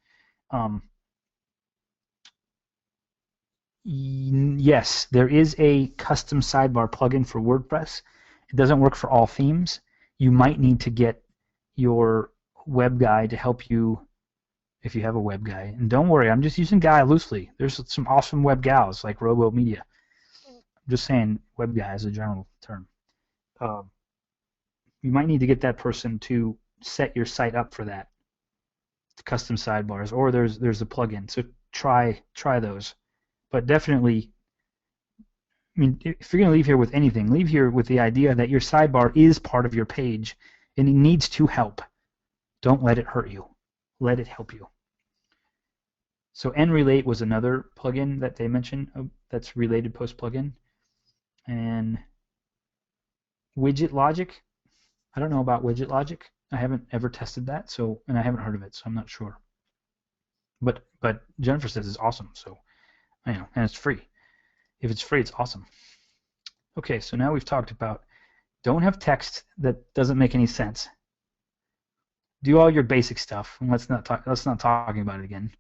Yes, there is a custom sidebar plugin for WordPress. It doesn't work for all themes. You might need to get your web guy to help you if you have a web guy. And don't worry, I'm just using guy loosely. There's some awesome web gals like Robo Media. I'm just saying web guy is a general term. You might need to get that person to set your site up for that, custom sidebars, or there's a plugin. So try those. But definitely, if you're going to leave here with anything, leave here with the idea that your sidebar is part of your page and it needs to help. Don't let it hurt you. Let it help you. So NRelate was another plugin that they mentioned that's related post plugin. And Widget Logic, I don't know about Widget Logic. I haven't ever tested that, so and I haven't heard of it, so I'm not sure. But Jennifer says it's awesome, so and it's free. If it's free, it's awesome. Okay, so now we've talked about don't have text that doesn't make any sense. Do all your basic stuff, and let's not talking about it again.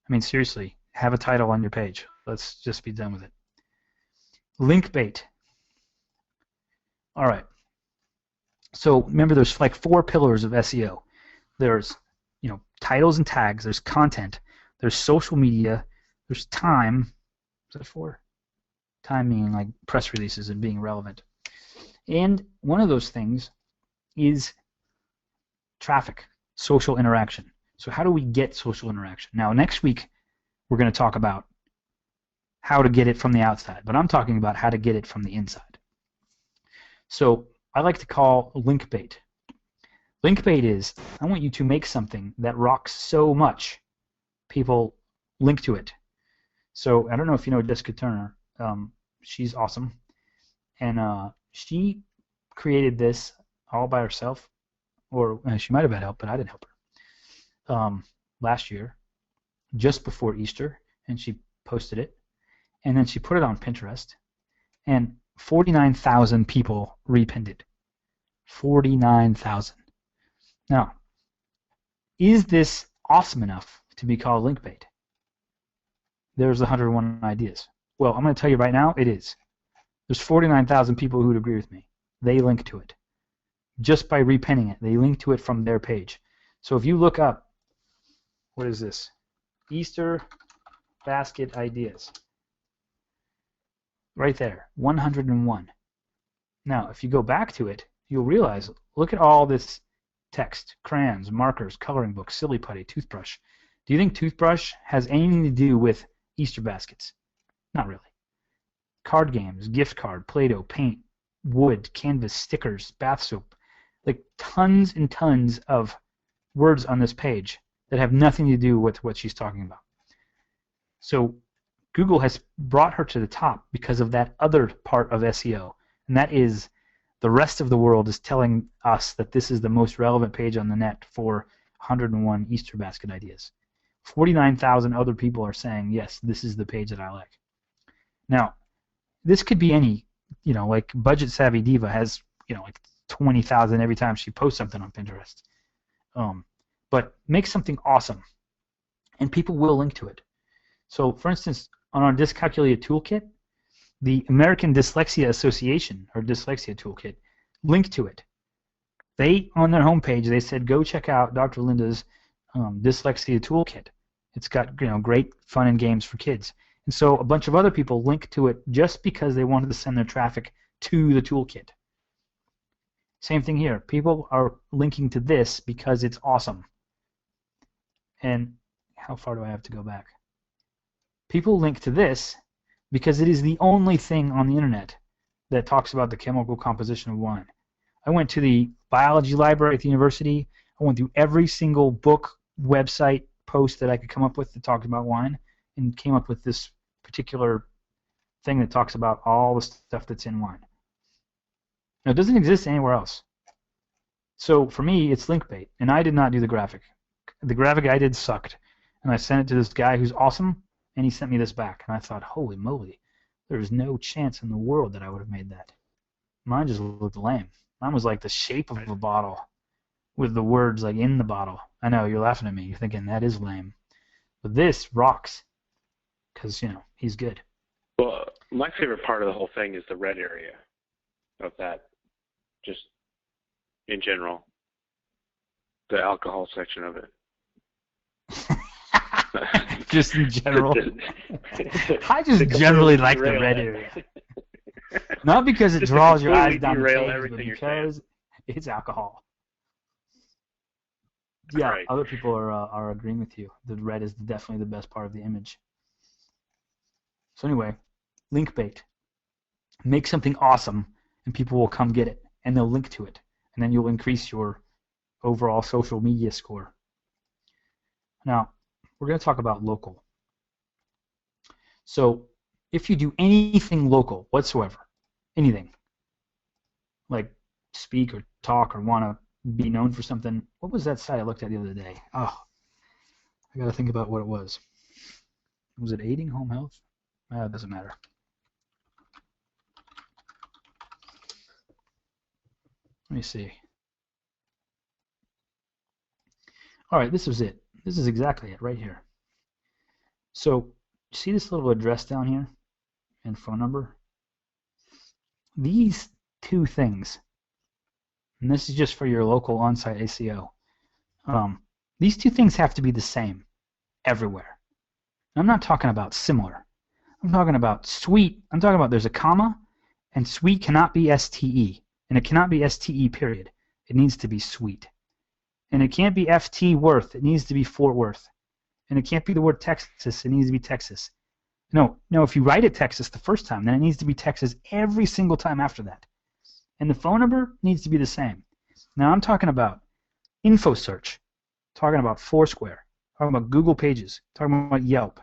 I mean, seriously, have a title on your page. Let's just be done with it. Link bait. All right. So remember, there's like 4 pillars of SEO. There's, titles and tags. There's content. There's social media. There's time. Is that 4? Time meaning like press releases and being relevant. And one of those things is traffic, social interaction. So how do we get social interaction? Now, next week, we're going to talk about how to get it from the outside, but I'm talking about how to get it from the inside. So I like to call link bait. Link bait is, I want you to make something that rocks so much people link to it. So I don't know if you know Jessica Turner. She's awesome. And she created this all by herself, or she might have had help, but I didn't help her. Last year, just before Easter, and she posted it, and then she put it on Pinterest, and 49,000 people repinned it. 49,000. Now, is this awesome enough to be called link bait? There's 101 ideas. Well, I'm going to tell you right now, it is. There's 49,000 people who would agree with me. They link to it. Just by repinning it, they link to it from their page. So if you look up, what is this? Easter basket ideas. Right there, 101. Now, if you go back to it, you'll realize, look at all this text, crayons, markers, coloring books, silly putty, toothbrush. Do you think toothbrush has anything to do with Easter baskets? Not really. Card games, gift card, Play-Doh, paint, wood, canvas, stickers, bath soap, like tons and tons of words on this page that have nothing to do with what she's talking about. So Google has brought her to the top because of that other part of SEO, and that is the rest of the world is telling us that this is the most relevant page on the net for 101 Easter basket ideas. 49,000 other people are saying, yes, this is the page that I like. Now, this could be any, like Budget Savvy Diva has, like 20,000 every time she posts something on Pinterest. But make something awesome, and people will link to it. So, for instance, on our Dyscalculia Toolkit, the American Dyslexia Association, or Dyslexia Toolkit, linked to it. They, on their homepage, they said, go check out Dr. Linda's Dyslexia Toolkit. It's got great fun and games for kids. And so a bunch of other people linked to it just because they wanted to send their traffic to the toolkit. Same thing here. People are linking to this because it's awesome. And how far do I have to go back? People link to this because it is the only thing on the internet that talks about the chemical composition of wine. I went to the biology library at the university. I went through every single book, website, post that I could come up with that talked about wine, and came up with this particular thing that talks about all the stuff that's in wine. Now, it doesn't exist anywhere else. So for me, it's link bait, and I did not do the graphic. The graphic I did sucked, and I sent it to this guy who's awesome, and he sent me this back, and I thought, holy moly, there's no chance in the world that I would have made that. Mine just looked lame. Mine was like the shape of a bottle with the words like in the bottle. I know, you're laughing at me. You're thinking, that is lame. But this rocks because, he's good. Well, my favorite part of the whole thing is the red area of that, just in general, the alcohol section of it. Just in general. I just generally like the red area. Not because it draws your eyes down the page, but because it's alcohol. Yeah, right. Other people are agreeing with you. The red is definitely the best part of the image. So anyway, link bait. Make something awesome, and people will come get it, and they'll link to it, and then you'll increase your overall social media score. Now, we're going to talk about local. So if you do anything local whatsoever, anything, like speak or talk or want to be known for something. What was that site I looked at the other day? Oh, I got to think about what it was. Was it aiding home health? It doesn't matter. Let me see. All right, this was it. This is exactly it right here. So see this little address down here and phone number? These two things, and this is just for your local on-site SEO, these two things have to be the same everywhere. I'm not talking about similar. I'm talking about suite. I'm talking about there's a comma, and suite cannot be STE, and it cannot be STE period. It needs to be suite. And it can't be FT Worth. It needs to be Fort Worth. And it can't be the word Texas. It needs to be Texas. No, if you write it Texas the first time, then it needs to be Texas every single time after that. And the phone number needs to be the same. Now I'm talking about info search, talking about Foursquare, talking about Google Pages, talking about Yelp,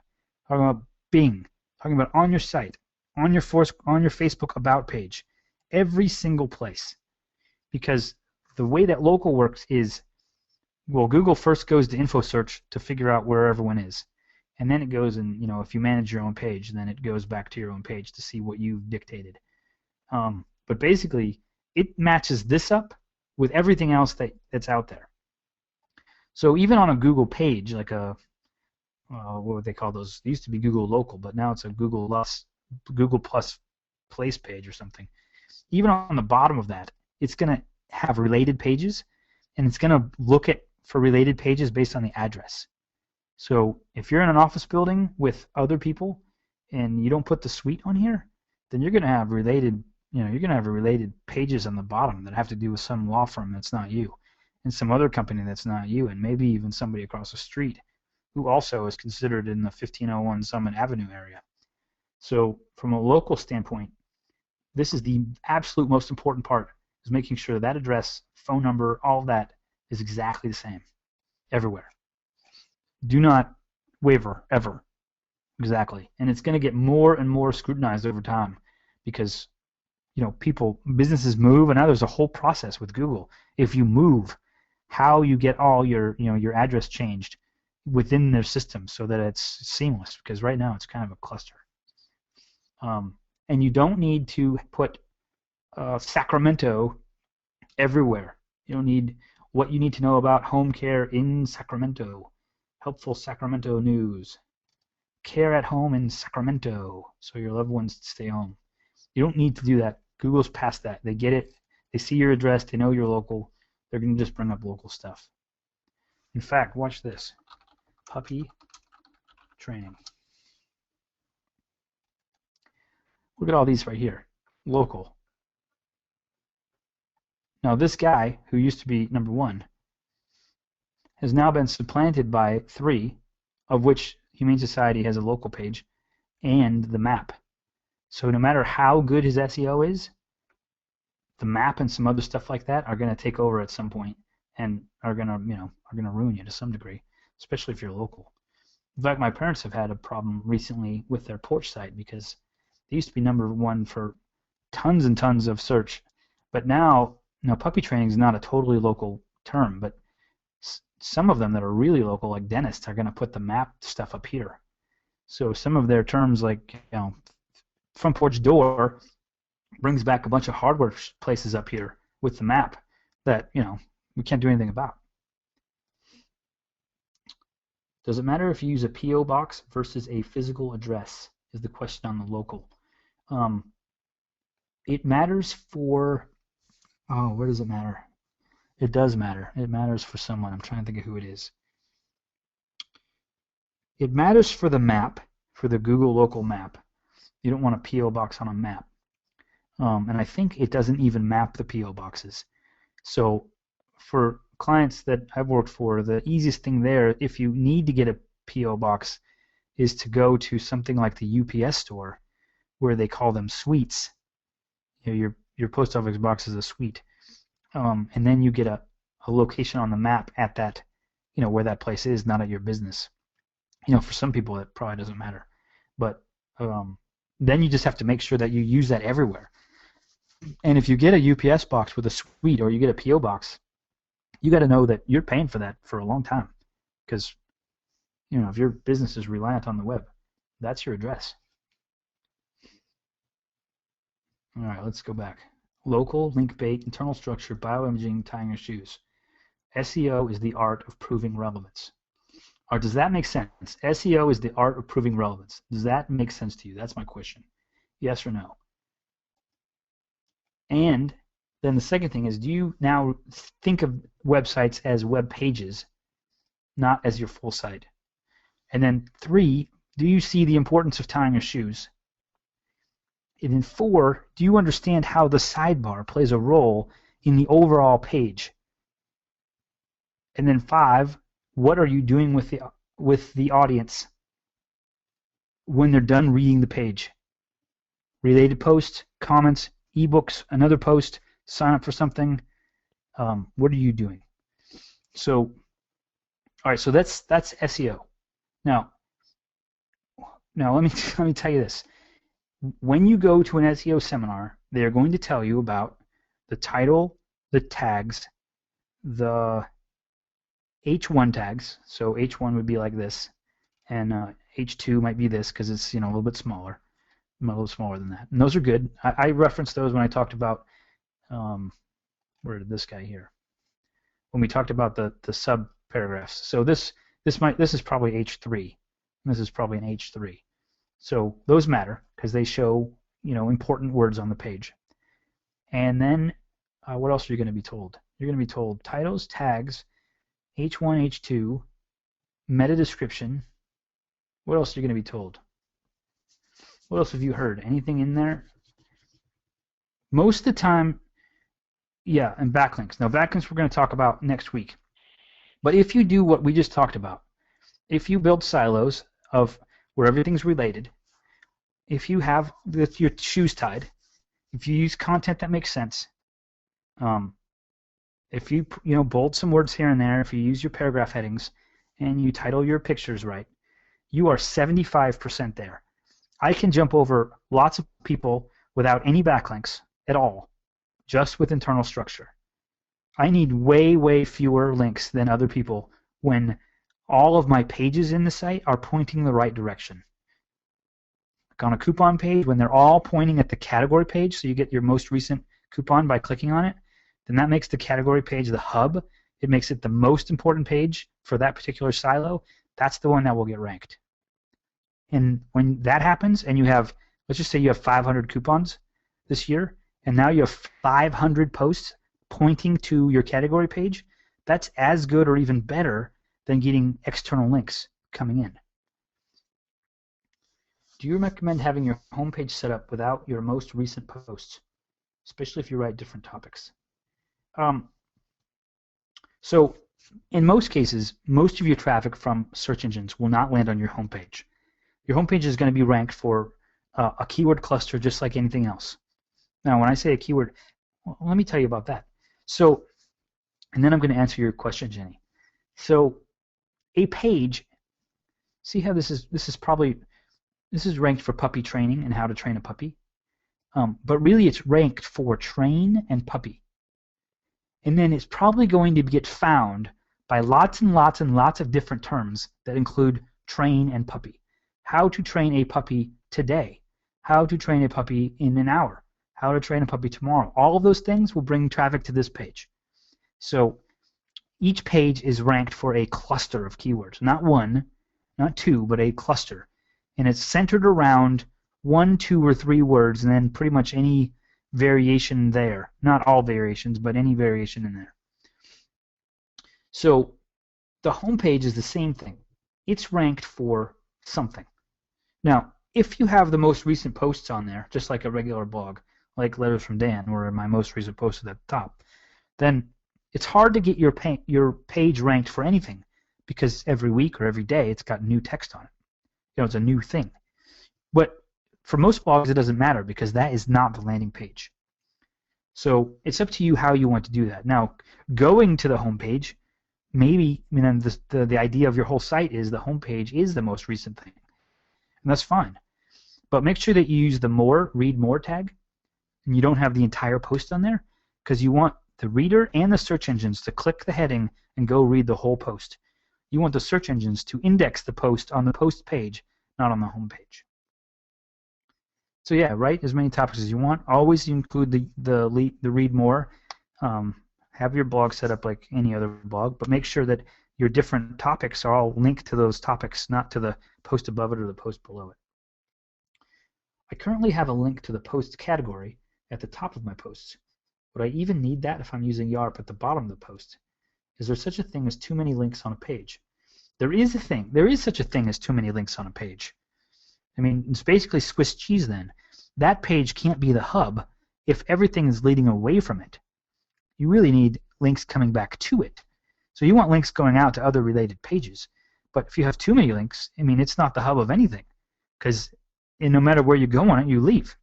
talking about Bing, talking about on your site, on your Facebook About page, every single place. Because the way that local works is, well, Google first goes to info search to figure out where everyone is. And then it goes and, if you manage your own page, then it goes back to your own page to see what you've dictated. But basically, it matches this up with everything else that's out there. So even on a Google page, like what would they call those? It used to be Google Local, but now it's a Google Plus Place page or something. Even on the bottom of that, it's going to have related pages, and it's going to look for related pages based on the address. So if you're in an office building with other people and you don't put the suite on here, then you're going to have related, you're going to have related pages on the bottom that have to do with some law firm that's not you, and some other company that's not you, and maybe even somebody across the street who also is considered in the 1501 Summit Avenue area. So from a local standpoint, this is the absolute most important part, is making sure that address, phone number, all of that is exactly the same everywhere. Do not waver, ever. Exactly. And it's going to get more and more scrutinized over time because, businesses move, and now there's a whole process with Google. If you move, how you get all your address changed within their system so that it's seamless, because right now it's kind of a cluster. And you don't need to put Sacramento everywhere. You don't need what you need to know about home care in Sacramento, helpful Sacramento news, care at home in Sacramento so your loved ones stay home. You don't need to do that. Google's past that. They get it. They see your address. They know you're local. They're going to just bring up local stuff. In fact, watch this. Puppy training. Look at all these right here. Local. Now this guy, who used to be number 1, has now been supplanted by 3, of which Humane Society has a local page, and the map. So no matter how good his SEO is, the map and some other stuff like that are going to take over at some point and are going to ruin you to some degree, especially if you're local. In fact, my parents have had a problem recently with their porch site because they used to be number 1 for tons and tons of search, but now puppy training is not a totally local term, but some of them that are really local, like dentists, are going to put the map stuff up here. So some of their terms, like front porch door, brings back a bunch of hardware places up here with the map that we can't do anything about. Does it matter if you use a PO box versus a physical address? Is the question on the local. It matters for. Oh, where does it matter? It does matter. It matters for someone. I'm trying to think of who it is. It matters for the map, for the Google local map. You don't want a PO box on a map. And I think it doesn't even map the PO boxes. So for clients that I've worked for, the easiest thing there, if you need to get a PO box, is to go to something like the UPS store, where they call them suites. Your post office box is a suite. And then you get a location on the map at that, where that place is, not at your business. For some people it probably doesn't matter, but then you just have to make sure that you use that everywhere. And if you get a UPS box with a suite, or you get a PO box, you got to know that you're paying for that for a long time, because if your business is reliant on the web, that's your address. All right, let's go back. Local, link bait, internal structure, bioimaging, tying your shoes. SEO is the art of proving relevance. Or does that make sense? SEO is the art of proving relevance. Does that make sense to you? That's my question. Yes or no? And then the second thing is, do you now think of websites as web pages, not as your full site? And then 3, do you see the importance of tying your shoes? And then 4, do you understand how the sidebar plays a role in the overall page? And then 5, what are you doing with the audience when they're done reading the page? Related posts, comments, ebooks, another post, sign up for something. What are you doing? So, all right. So that's SEO. Now let me tell you this. When you go to an SEO seminar, they are going to tell you about the title, the tags, the H1 tags. So H1 would be like this, and H2 might be this because it's a little bit smaller. I'm a little smaller than that. And those are good. I referenced those when I talked about where did this guy here? When we talked about the sub paragraphs. So this is probably H3. And this is probably an H3. So those matter because they show important words on the page. And then what else are you going to be told? You're going to be told titles, tags, H1, H2, meta description. What else are you going to be told? What else have you heard? Anything in there? Most of the time, yeah, and backlinks. Now, backlinks we're going to talk about next week. But if you do what we just talked about, if you build silos of where everything's related, if you have your shoes tied, if you use content that makes sense, if you bold some words here and there, if you use your paragraph headings, and you title your pictures right, you are 75% there. I can jump over lots of people without any backlinks at all, just with internal structure. I need way, way fewer links than other people when all of my pages in the site are pointing the right direction. Like on a coupon page, when they're all pointing at the category page, so you get your most recent coupon by clicking on it, then that makes the category page the hub. It makes it the most important page for that particular silo. That's the one that will get ranked. And when that happens, and you have, let's just say you have 500 coupons this year, and now you have 500 posts pointing to your category page, that's as good or even better than getting external links coming in. Do you recommend having your homepage set up without your most recent posts, especially if you write different topics? So in most cases, most of your traffic from search engines will not land on your homepage. Your homepage is going to be ranked for a keyword cluster just like anything else. Now, when I say a keyword, well, let me tell you about that. So, and then I'm going to answer your question, Jenny. So, a page, see how this is ranked for puppy training and how to train a puppy. But really it's ranked for train and puppy. And then it's probably going to get found by lots and lots and lots of different terms that include train and puppy. How to train a puppy today. How to train a puppy in an hour. How to train a puppy tomorrow. All of those things will bring traffic to this page. So each page is ranked for a cluster of keywords. Not one, not two, but a cluster. And it's centered around 1, 2, or 3 words, and then pretty much any variation there. Not all variations, but any variation in there. So the homepage is the same thing. It's ranked for something. Now, if you have the most recent posts on there, just like a regular blog, like Letters from Dan, or my most recent post at the top, then it's hard to get your page ranked for anything, because every week or every day it's got new text on it. It's a new thing. But for most blogs, it doesn't matter, because that is not the landing page. So it's up to you how you want to do that. Now, going to the homepage, maybe the idea of your whole site is the homepage is the most recent thing, and that's fine. But make sure that you use the read more tag, and you don't have the entire post on there, because you want the reader and the search engines to click the heading and go read the whole post. You want the search engines to index the post on the post page, not on the home page. So yeah, write as many topics as you want. Always include the read more. Have your blog set up like any other blog, but make sure that your different topics are all linked to those topics, not to the post above it or the post below it. I currently have a link to the post category at the top of my posts. Would I even need that if I'm using YARP at the bottom of the post? Is there such a thing as too many links on a page? There is such a thing as too many links on a page. I mean, it's basically Swiss cheese then. That page can't be the hub if everything is leading away from it. You really need links coming back to it. So you want links going out to other related pages. But if you have too many links, I mean, it's not the hub of anything, because no matter where you go on it, you leave.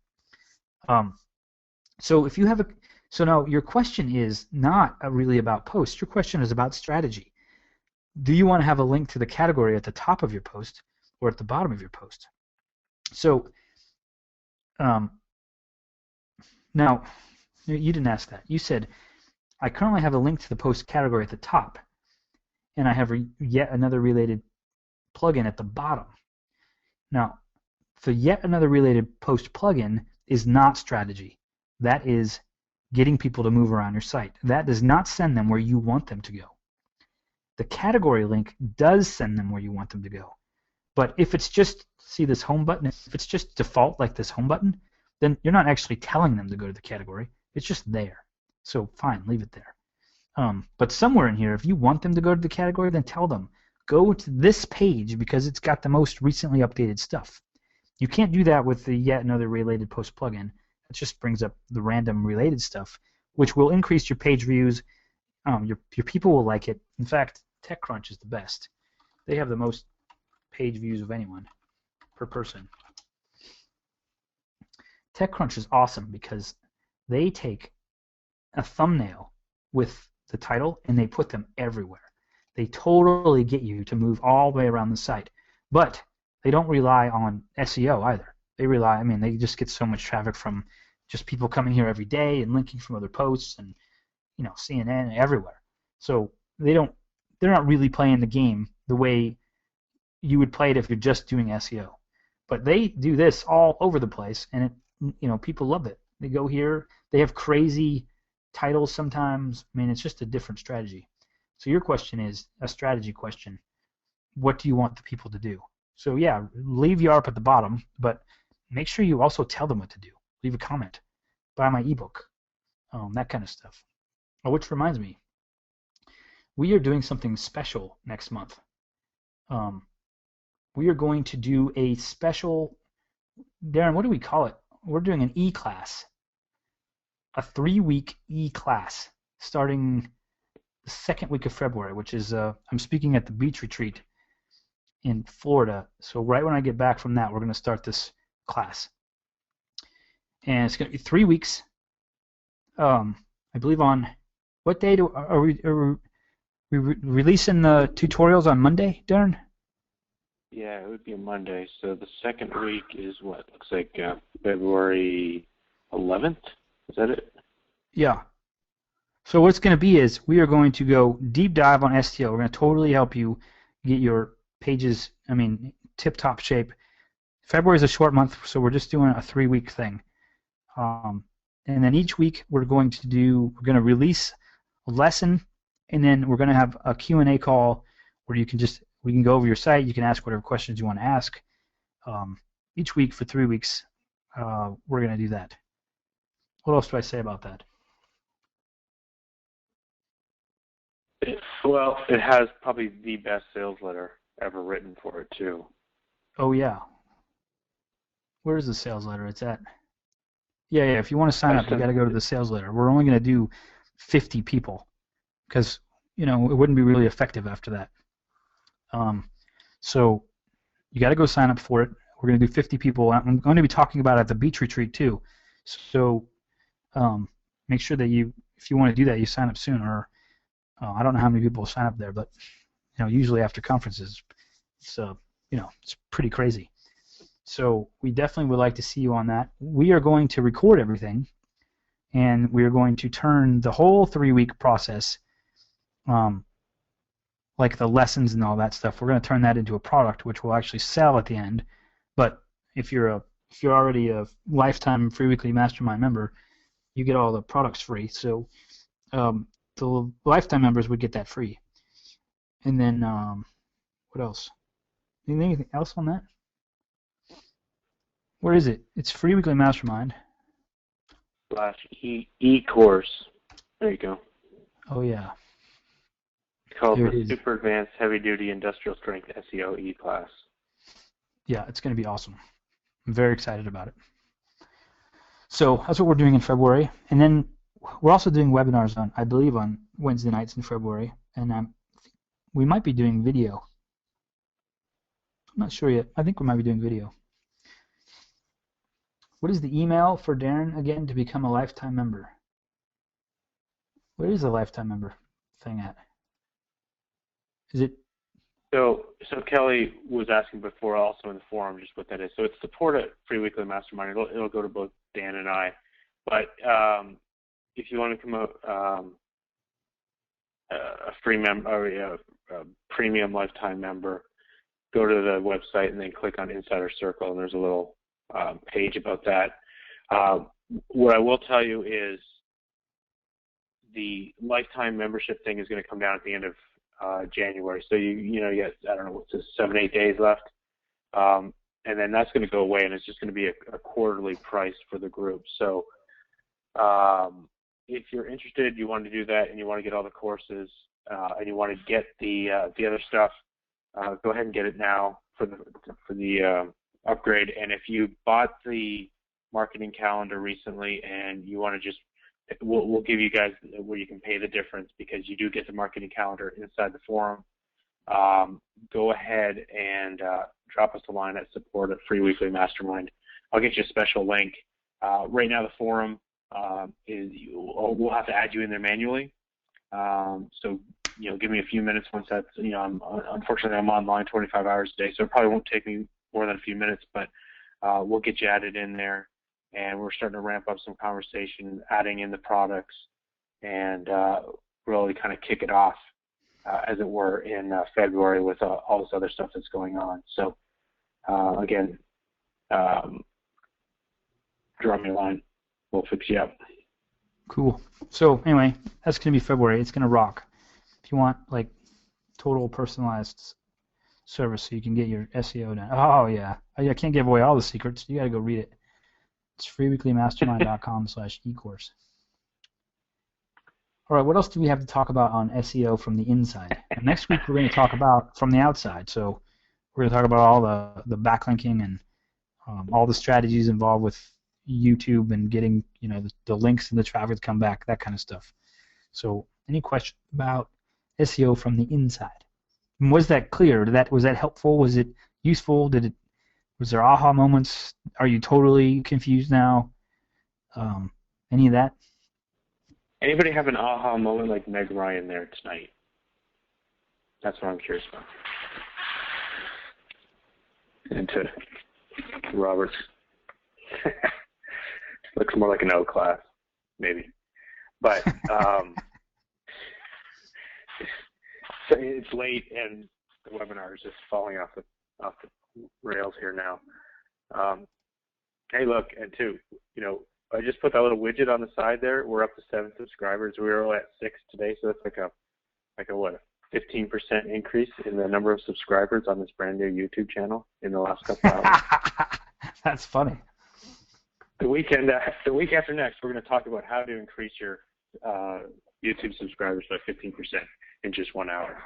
So now your question is not really about posts. Your question is about strategy. Do you want to have a link to the category at the top of your post or at the bottom of your post? So now you didn't ask that. You said, I currently have a link to the post category at the top, and I have yet another related plugin at the bottom. Now, the yet another related post plugin is not strategy. That is getting people to move around your site. That does not send them where you want them to go. The category link does send them where you want them to go. But if it's just, see this home button, if it's just default like this home button, then you're not actually telling them to go to the category. It's just there. So fine, leave it there. But somewhere in here, if you want them to go to the category, then tell them, go to this page because it's got the most recently updated stuff. You can't do that with the yet another related post plugin. It just brings up the random related stuff, which will increase your page views. Your people will like it. In fact, TechCrunch is the best. They have the most page views of anyone per person. TechCrunch is awesome because they take a thumbnail with the title and they put them everywhere. They totally get you to move all the way around the site. But they don't rely on SEO either. They just get so much traffic from just people coming here every day and linking from other posts and, CNN everywhere. So they're not really playing the game the way you would play it if you're just doing SEO. But they do this all over the place, and people love it. They go here. They have crazy titles sometimes. It's just a different strategy. So your question is a strategy question. What do you want the people to do? So yeah, leave YARP at the bottom, but make sure you also tell them what to do. Leave a comment. Buy my ebook. That kind of stuff. Oh, which reminds me, we are doing something special next month. We are going to do a special, Darren, what do we call it? We're doing an E-class, a 3-week E-class starting the second week of February, which is, I'm speaking at the beach retreat in Florida. So right when I get back from that, we're going to start this class. And it's going to be 3 weeks. I believe on, what day are we releasing the tutorials on Monday, Darren? Yeah, it would be a Monday. So the second week is what? Looks like February 11th? Is that it? Yeah. So what it's going to be is we are going to go deep dive on SEO. We're going to totally help you get your pages, tip-top shape. February is a short month, so we're just doing a 3-week thing. And then each week we're going to release a lesson, and then we're going to have a Q&A call where we can go over your site. You can ask whatever questions you want to ask. Each week for 3 weeks, we're going to do that. What else do I say about that? Well, it has probably the best sales letter ever written for it, too. Oh, yeah. Where's the sales letter? It's at... Yeah, if you want to sign up, you got to go to the sales letter. We're only going to do 50 people because, it wouldn't be really effective after that. So you got to go sign up for it. We're going to do 50 people. I'm going to be talking about it at the beach retreat too. So make sure that if you want to do that, you sign up soon. Or I don't know how many people sign up there, but usually after conferences, it's pretty crazy. So we definitely would like to see you on that. We are going to record everything, and we're going to turn the whole 3-week process, like the lessons and all that stuff, we're going to turn that into a product which will actually sell at the end. But if you're already a lifetime free weekly mastermind member, you get all the products free. So the lifetime members would get that free. And then what else? Anything else on that? Where is it? It's free weekly mastermind. /e-course. There you go. Oh yeah. It's called the Super Advanced Heavy Duty Industrial Strength SEO E-Class. Yeah, it's going to be awesome. I'm very excited about it. So that's what we're doing in February, and then we're also doing webinars I believe on Wednesday nights in February, and we might be doing video. I'm not sure yet. I think we might be doing video. What is the email for Darren again to become a lifetime member? Where is the lifetime member thing at? Is it? So Kelly was asking before, also in the forum, just what that is. So it's support at Free Weekly Mastermind. It'll go to both Dan and I. But if you want to become a free member or a premium lifetime member, go to the website and then click on Insider Circle, and there's a little page about that. What I will tell you is the lifetime membership thing is going to come down at the end of January. So you got, I don't know, what's this, 7-8 days left, and then that's going to go away, and it's just going to be a quarterly price for the group. So if you're interested, you want to do that, and you want to get all the courses, and you want to get the other stuff, go ahead and get it now for the upgrade. And if you bought the marketing calendar recently and you want to just, we'll give you guys where you can pay the difference, because you do get the marketing calendar inside the forum. Go ahead and drop us a line at support at Free Weekly Mastermind. I'll get you a special link. Right now the forum we'll have to add you in there manually. So give me a few minutes once that's, unfortunately I'm online 25 hours a day, so it probably won't take me more than a few minutes, but we'll get you added in there. And we're starting to ramp up some conversation, adding in the products, and really kind of kick it off, as it were, in February with all this other stuff that's going on. So, again, drop me a line. We'll fix you up. Cool. So anyway, that's going to be February. It's going to rock. If you want, like, total personalized service so you can get your SEO done. Oh, yeah. I can't give away all the secrets. You got to go read it. It's freeweeklymastermind.com/ecourse. All right, what else do we have to talk about on SEO from the inside? And next week we're going to talk about from the outside. So we're going to talk about all the backlinking and all the strategies involved with YouTube and getting the links and the traffic to come back, that kind of stuff. So any questions about SEO from the inside? And was that clear? Was that helpful? Was it useful? Was there aha moments? Are you totally confused now? Any of that? Anybody have an aha moment like Meg Ryan there tonight? That's what I'm curious about. And to Roberts. Looks more like an O class, maybe. But so it's late and the webinar is just falling off the rails here now. Hey, look, and two, I just put that little widget on the side there. We're up to 7 subscribers. We were at 6 today, so that's like a 15% increase in the number of subscribers on this brand new YouTube channel in the last couple hours. That's funny. The week after next, we're going to talk about how to increase your YouTube subscribers by 15% in just 1 hour.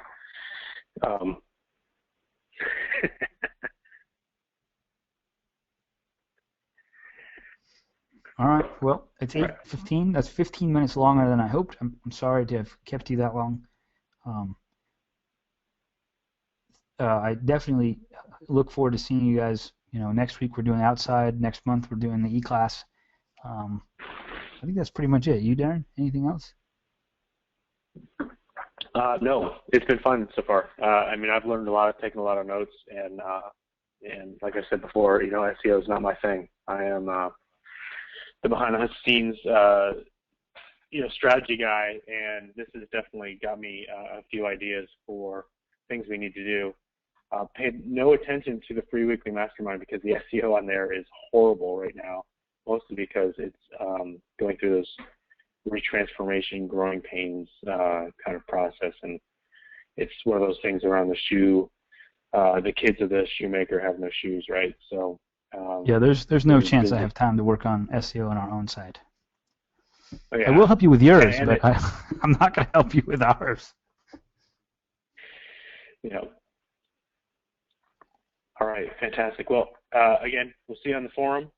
All right. Well, it's 8:15. That's 15 minutes longer than I hoped. I'm sorry to have kept you that long. I definitely look forward to seeing you guys. Next week we're doing outside. Next month we're doing the E-class. I think that's pretty much it. You, Darren? Anything else? No, it's been fun so far. I've learned a lot, taken a lot of notes, and like I said before, SEO is not my thing. I am the behind-the-scenes strategy guy, and this has definitely got me a few ideas for things we need to do. Pay no attention to the free weekly mastermind because the SEO on there is horrible right now, mostly because it's going through this retransformation, growing pains kind of process, and it's one of those things around the shoe. The kids of the shoemaker have no shoes, right? So yeah, there's no chance I have time to work on SEO on our own side. Oh, yeah. I will help you with yours, and but I'm not going to help you with ours. All right, fantastic. Well, again, we'll see you on the forum.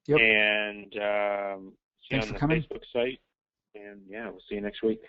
Yep. And see you Thanks on for the coming. Facebook site. And yeah, we'll see you next week.